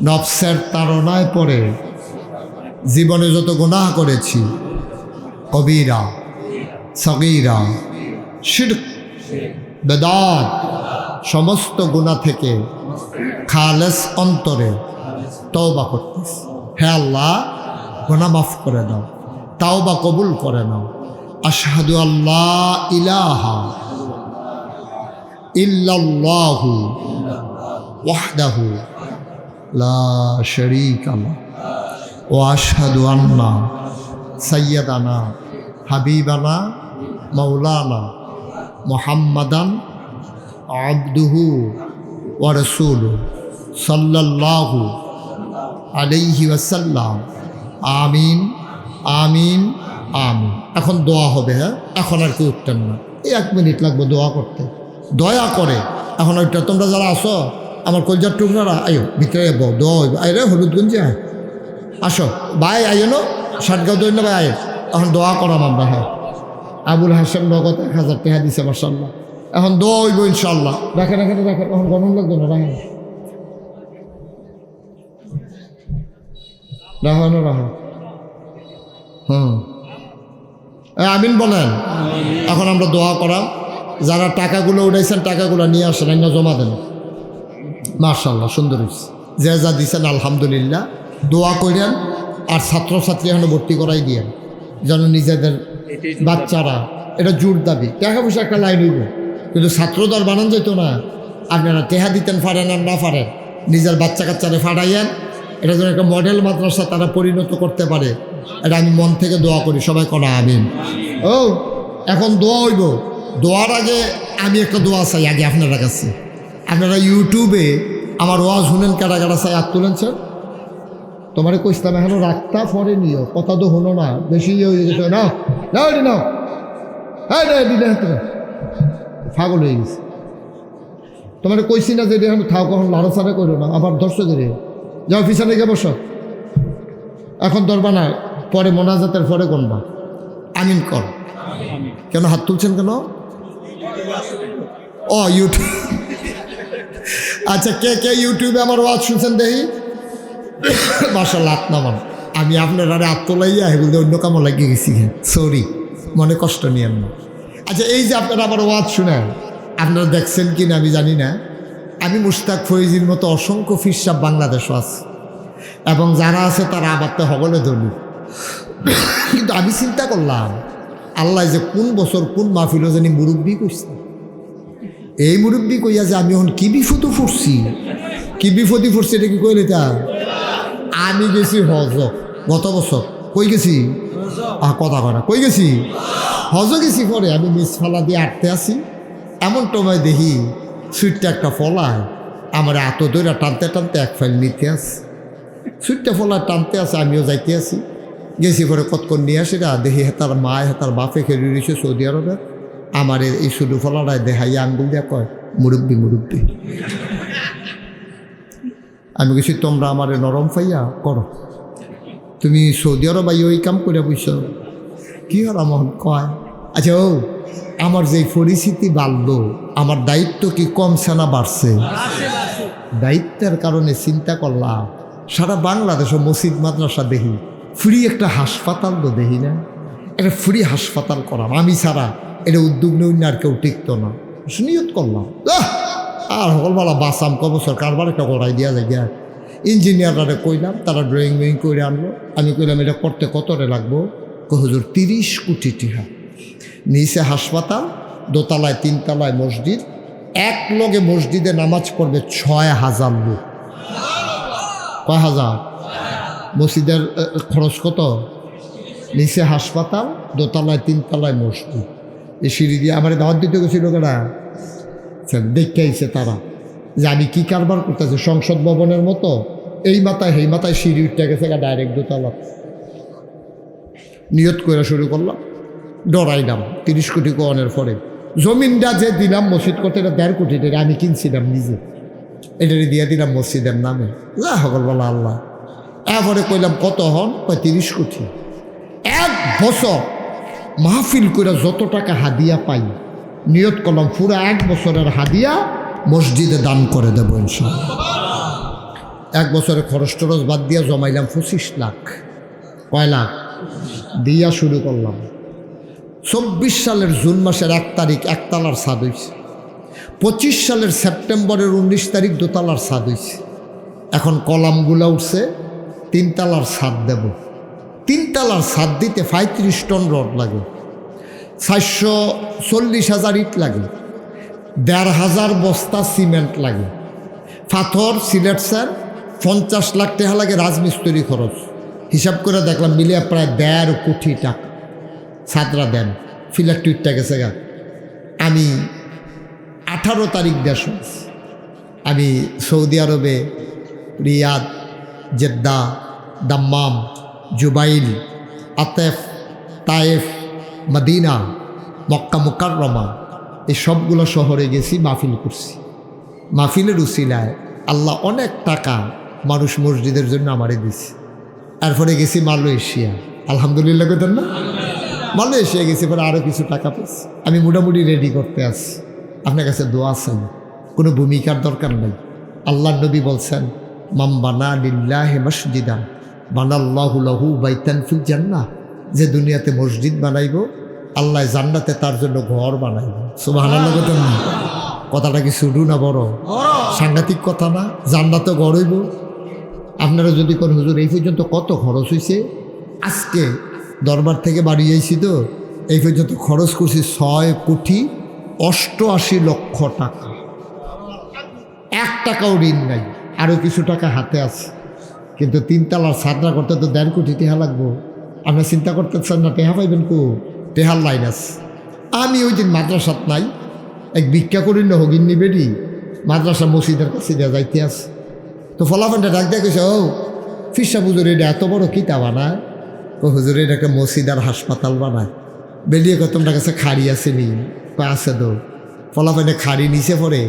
নফসের তাড়নায় পড়ে জীবনে যত গুনাহ করেছি, কবিরা, সগীরা, শিরক, বেদাত, সমস্ত গুনাহ থেকে খালেস অন্তরে তওবা করতেছি। হে আল্লাহ, গুনাহ মাফ করে দাও, তাওবা কবুল করে নাও। আশহাদু আল্লাহ ইলাহা ইল্লাল্লাহু ওয়াহদাহু লা শারীকা লাহু ওয়া আশহাদু আন্না সাইয়্যিদানা হাবিবানা মাওলানা মুহাম্মাদান আবদুহু ওয়া রাসূলুহু সাল্লাল্লাহু আলাইহি ওয়াসাল্লাম। আমিন আমিন আমিন। এখন দোয়া হবে। হ্যাঁ, এখন আর কি উঠতেন না, এই 1 মিনিট লাগবে দোয়া করতে। দয়া করে এখন ওইটা তোমরা যারা আসো আমার কলজার টুকরারা আয়ো ভিতরে বউ দোয়া হইব। আয় রে হলুদগঞ্জে আয়, আসো ভাই আইও না, ষাটগাঁও দৈন্য ভাই আয়, এখন দোয়া করাম আমরা। হ্যাঁ, আবুল হাসেম নগদ 1000 টাকা দিছে মাশাআল্লাহ। এখন দোয়া হইব ইনশাআল্লাহ। দেখেন এখানে দেখেন, এখন গণন লাগবে না, রাখেন রাখো না রাখো। আমিন বলেন। এখন আমরা দোয়া করা, যারা টাকাগুলো উঠাইছেন টাকাগুলো নিয়ে আসেন, না জমা দেন। মাশাআল্লাহ সুন্দর হয়েছে, যে যা দিচ্ছেন আলহামদুলিল্লাহ। দোয়া করেন আর ছাত্রছাত্রী এখানে ভর্তি করাই দিয়েন, যেন নিজেদের বাচ্চারা, এটা জোর দাবি। টাকা পয়সা একটা লাইন হইব, কিন্তু ছাত্রদল বানান যেত না। আপনারা টেহা দিতেন পারেন আর না পারেন, নিজের বাচ্চা কাচ্চারে ফাটাইয়েন, এটা যেন একটা মডেল মাদ্রাসা তারা পরিণত করতে পারে। এটা আমি মন থেকে দোয়া করি, সবাই করা আমিন। ও এখন দোয়া হইব, দোয়ার আগে আমি একটা দোয়া চাই আগে আপনারা কাছে। আপনারা ইউটিউবে আমার ওয়াজ শুনেন, কারা কারা চাই হাত তুলেছেন। তোমার কইসলাম এখনো রাখতা পরে নিও, কথা তো হলো না, বেশি হয়ে গেছে। না না ফাগল হয়ে গেছে। তোমার কইছি না যে এখন থাও, কখন লাড়াচাড়া করো না, আবার দর্শকের যাও পিছনে গিয়ে বসো। এখন ধরবা না, পরে মোনাজাতের পরে গণবা। আমিন কর। কেন হাত তুলছেন কেন? ও ইউটিউব, আচ্ছা কে কে ইউটিউবে আমার ওয়াজ শুনছেন দেখি। মাশাআল্লাহ, হাত নামান। আমি আপনার আরে হাত তোলাইয়া বলতে অন্য কামো লাগিয়ে গেছি, সরি, মনে কষ্ট নিয়েন না। আচ্ছা এই যে আপনারা আমার ওয়াজ শুনেন, আপনারা দেখছেন কি না আমি জানি না। আমি মুশতাক ফৈজির মতো অসংখ্য ফিরসাব বাংলাদেশও আছে, এবং যারা আছে তারা আবার তো হগলে ধরল। কিন্তু আমি চিন্তা করলাম, আল্লাহ যে কোন বছর কোন মাহফিলও জানি মুরব্বী করছে। এই মুরব্বী কইয়া যে আমি এখন কি বিপদে পড়ছি, কি বিপদে পড়ছি, এটা কি কইলে তা। আমি গেছি হজ গত বছর। কই গেছি? কথা কয় না, কই গেছি? হজ গেছি। পরে আমি মিস ফালা দিয়ে আটতে আসি, এমন সময় দেখি সুইটটা একটা ফলায় আমার এত দৈরা টানতে টানতে এক ফাইল নিতে আসে। সুইটটা ফলায় টানতে আসে, আমিও যাইতে আসি। গেছি পরে কতক্ষণ নিয়ে আসি না, দেখি হেতার মা হেতার বাপে খেলে রয়েছে সৌদি আরবে। আমার এই শুধু ফলাটায় দেখাইয়া আঙ্গুল দিয়া কয় মুরব্বী মুরব্বী। আমি গেছি, তোমরা আমার নরম পাইয়া করো, তুমি সৌদি আরব ওই কাম করে বুঝছ কি হল আমার কয়। আচ্ছা ও আমার যে পরিস্থিতি বাড়লো, আমার দায়িত্ব কি কমছে না বাড়ছে? দায়িত্বের কারণে চিন্তা করলাম, সারা বাংলাদেশে মসজিদ মাদ্রাসা দেখি, ফ্রি একটা হাসপাতাল তো দেখি না। একটা ফ্রি হাসপাতাল করাম, আমি ছাড়া এটা উদ্যোগ নেই আর কেউ টিকতো না। নিয়ত করলাম আর হলবালা বাসাম কবছর কারবার একটা করাই দেওয়া যায় গিয়া। ইঞ্জিনিয়াররা কইলাম, তারা ড্রয়িং মেইং করে আনলো। আমি কইলাম এটা করতে কতরে লাগবো? হুজুর 30 কোটি টাকা। নিচে হাসপাতাল, দোতলায় 3 তলায় মসজিদ, এক লগে মসজিদে নামাজ পড়বে 6000 লোক। কয় হাজার? মসজিদের খরচ কত? নিচে হাসপাতাল, দোতলায় 3 তলায় মসজিদ। এই সিঁড়ি দিয়ে আমার দাওয়াত দিতে গেছিল কেনা, দেখতে আইছে তারা যে আমি কী কারবার করতেছি। সংসদ ভবনের মতো এই মাথায় সেই মাথায় সিঁড়ি উঠতে গেছে ডাইরেক্ট দোতলা। নিয়ত করে শুরু করলাম, ডরাইলাম 30 কোটি কোয়ানের পরে। জমিনটা যে দিলাম মসজিদ করতে, এটা 1.5 কোটি টাকা আমি কিনছিলাম নিজে, এটারে দিয়ে দিলাম মসজিদের নামে। যা হগল বলা আল্লাহ। এরপরে কইলাম কত হন? 30 কোটি। 1 বছর মাহফিল করে যত টাকা হাদিয়া পাই, নিয়ত করলাম পুরো 1 বছরের হাদিয়া মসজিদে দান করে দেবো ইনশাআল্লাহ। 1 বছরের খরচ টরচ বাদ দিয়া জমাইলাম 25 লাখ। কয় লাখ? দিয়া শুরু করলাম। 24 সালের জুন মাসের 1 তারিখ একতলার ছাদ হয়েছে। 25 সালের সেপ্টেম্বরের 19 তারিখ দোতলার ছাদ হয়েছে। এখন কলামগুলো উঠছে, 3 তলার ছাদ দেব। 3 তলার ছাদ দিতে 35 টন রড লাগে, 440,000 ইট লাগে, 1,500 বস্তা সিমেন্ট লাগে, পাথর সিলেট স্যার 50 লাখ টাকা লাগে, রাজমিস্ত্রি খরচ হিসাব করে দেখলাম মিলিয়ে প্রায় 1.5 কোটি টাকা। ছাদরা দেন ফিলার টুইটটা গেছে গা। আমি 18 তারিখ দেশ আমি সৌদি আরবে রিয়াদ, জেদ্দা, দাম্মাম, জুবাইল, আতেফ, তায়েফ, মদিনা, মক্কা মুকাররমা এই সবগুলো শহরে গেছি, মাহফিল করছি। মাহফিলের উসিলায় আল্লাহ অনেক টাকা মানুষ মসজিদের জন্য আমারে দিছে। এরপরে গেছি মালয়েশিয়া, আলহামদুলিল্লাহ কইতেন না, মালয়েশিয়া গেছি, পরে আরও কিছু টাকা পেয়েছি। আমি মোটামুটি রেডি করতে আসছি, আপনার কাছে দোয়া চাই, কোনো ভূমিকার দরকার নাই। আল্লাহ নবী বলছেন, মাম বানা লিল্লাহি মসজিদান বানাল্লাহু লাহু বাইতান ফিল জান্নাহ, যে দুনিয়াতে মসজিদ বানাইব আল্লাহ জান্নাতে তার জন্য ঘর বানাইব। সুবহানাল্লাহ কইতেন না? কথাটা কি শুধু না বড় সাংঘাতিক কথা না? জান্নাতে ঘর হইব। আপনারা যদি কোন হুজুর এই পর্যন্ত কত খরচ হয়েছে, আজকে দরবার থেকে বাড়ি আইছি তো, এই পর্যন্ত খরচ করছি 6,88,00,000 টাকা। 1 টাকাও ঋণ নাই, আরও কিছু টাকা হাতে আছে। কিন্তু 3 তলার ছাদরা করতে তো 1.5 কোটি টাকা লাগবো। আপনার চিন্তা করতেছেন না টেহা পাইবেন কো? টেহার লাইন আছে। আমি ওই দিন মাদ্রাসাত নাই, এক ভিক্ষা করিল হগিন নিবেডি মাদ্রাসা মসজিদের কাছে দেওয়া যাইতে আছে। তো ফলাফলটা ডাক দিয়ে কেছে, ও ফিসা হুজুর এটা এত বড় কিতা বানায়? ও হুজুর এটা একটা মসজিদ আর হাসপাতাল বানায়। বেরিয়ে কত তোমার কাছে খাড়ি আছে নি? আছে তো। ফলাফলে খাড়ি নিচে পড়ে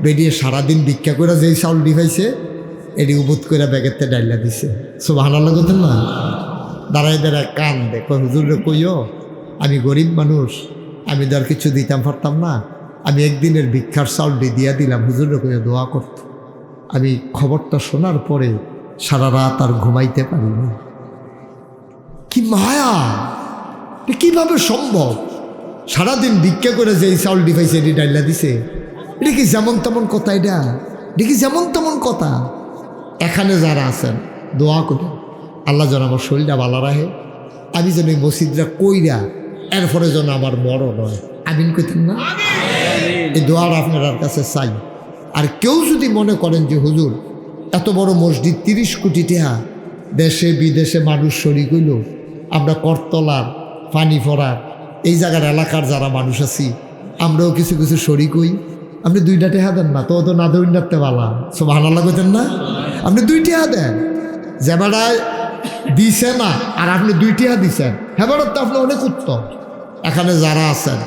বেরিয়ে সারাদিন ভিক্ষা করে যেই চাউল দিভাইছে এটি উবুত করে ব্যাগেতে ডাইলা দিছে। সুবহানাল্লাহ করতেন না? দাঁড়ায় দাঁড়ায় কান দেখো, হুজুরে কইও আমি গরিব মানুষ, আমি তো আর কিছু দিতাম পারতাম না, আমি একদিনের ভিক্ষার চাউলটি দিয়া দিলাম, হুজুরে কইও দোয়া করত। আমি খবরটা শোনার পরে সারা রাত আর ঘুমাইতে পারিনি। কি মায়া! কিভাবে সম্ভব? সারাদিন ভিক্ষা করে যে চাউল ডিভাইসে এটি ডাইলা দিছে, এটা কি যেমন তেমন কথা? এটা কি যেমন তেমন কথা? এখানে যারা আছেন দোয়া করে আল্লাহ যেন আমার শরীরটা ভালো রাখে, আমি যেন এই মসজিদটা কইরা এরপরে যেন আমার মরণ হয়। আমিন কইতেন না? এই দোয়ার আপনার কাছে চাই। আর কেউ যদি মনে করেন যে হুজুর এত বড় মসজিদ 30 কোটি টাকা, দেশে বিদেশে মানুষ শরিক হইল, আমরা করতলার পানি ফরার এই জায়গার এলাকার যারা মানুষ আছি আমরাও কিছু কিছু শরিক হই, আপনি 2টা টাকা দেন না তো? না দৌড় নাড়তে পালা। সুবহানাল্লাহ কইতেন না? আপনি 2 টাকা দেন, যে বেড়ায় দিছে না আর আপনি 2 টাকা দিচ্ছেন, হ্যাঁ বেড়ার তো আপনি অনেক উত্তম। এখানে যারা আছেন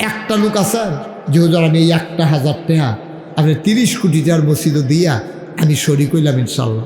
একটা লোক আছেন যে হুজুর আমি এই 1,000 টাকা আপনি 30 কোটি টাকার মসজিদও দিয়া আমি শরিক হইলাম ইনশাল্লাহ।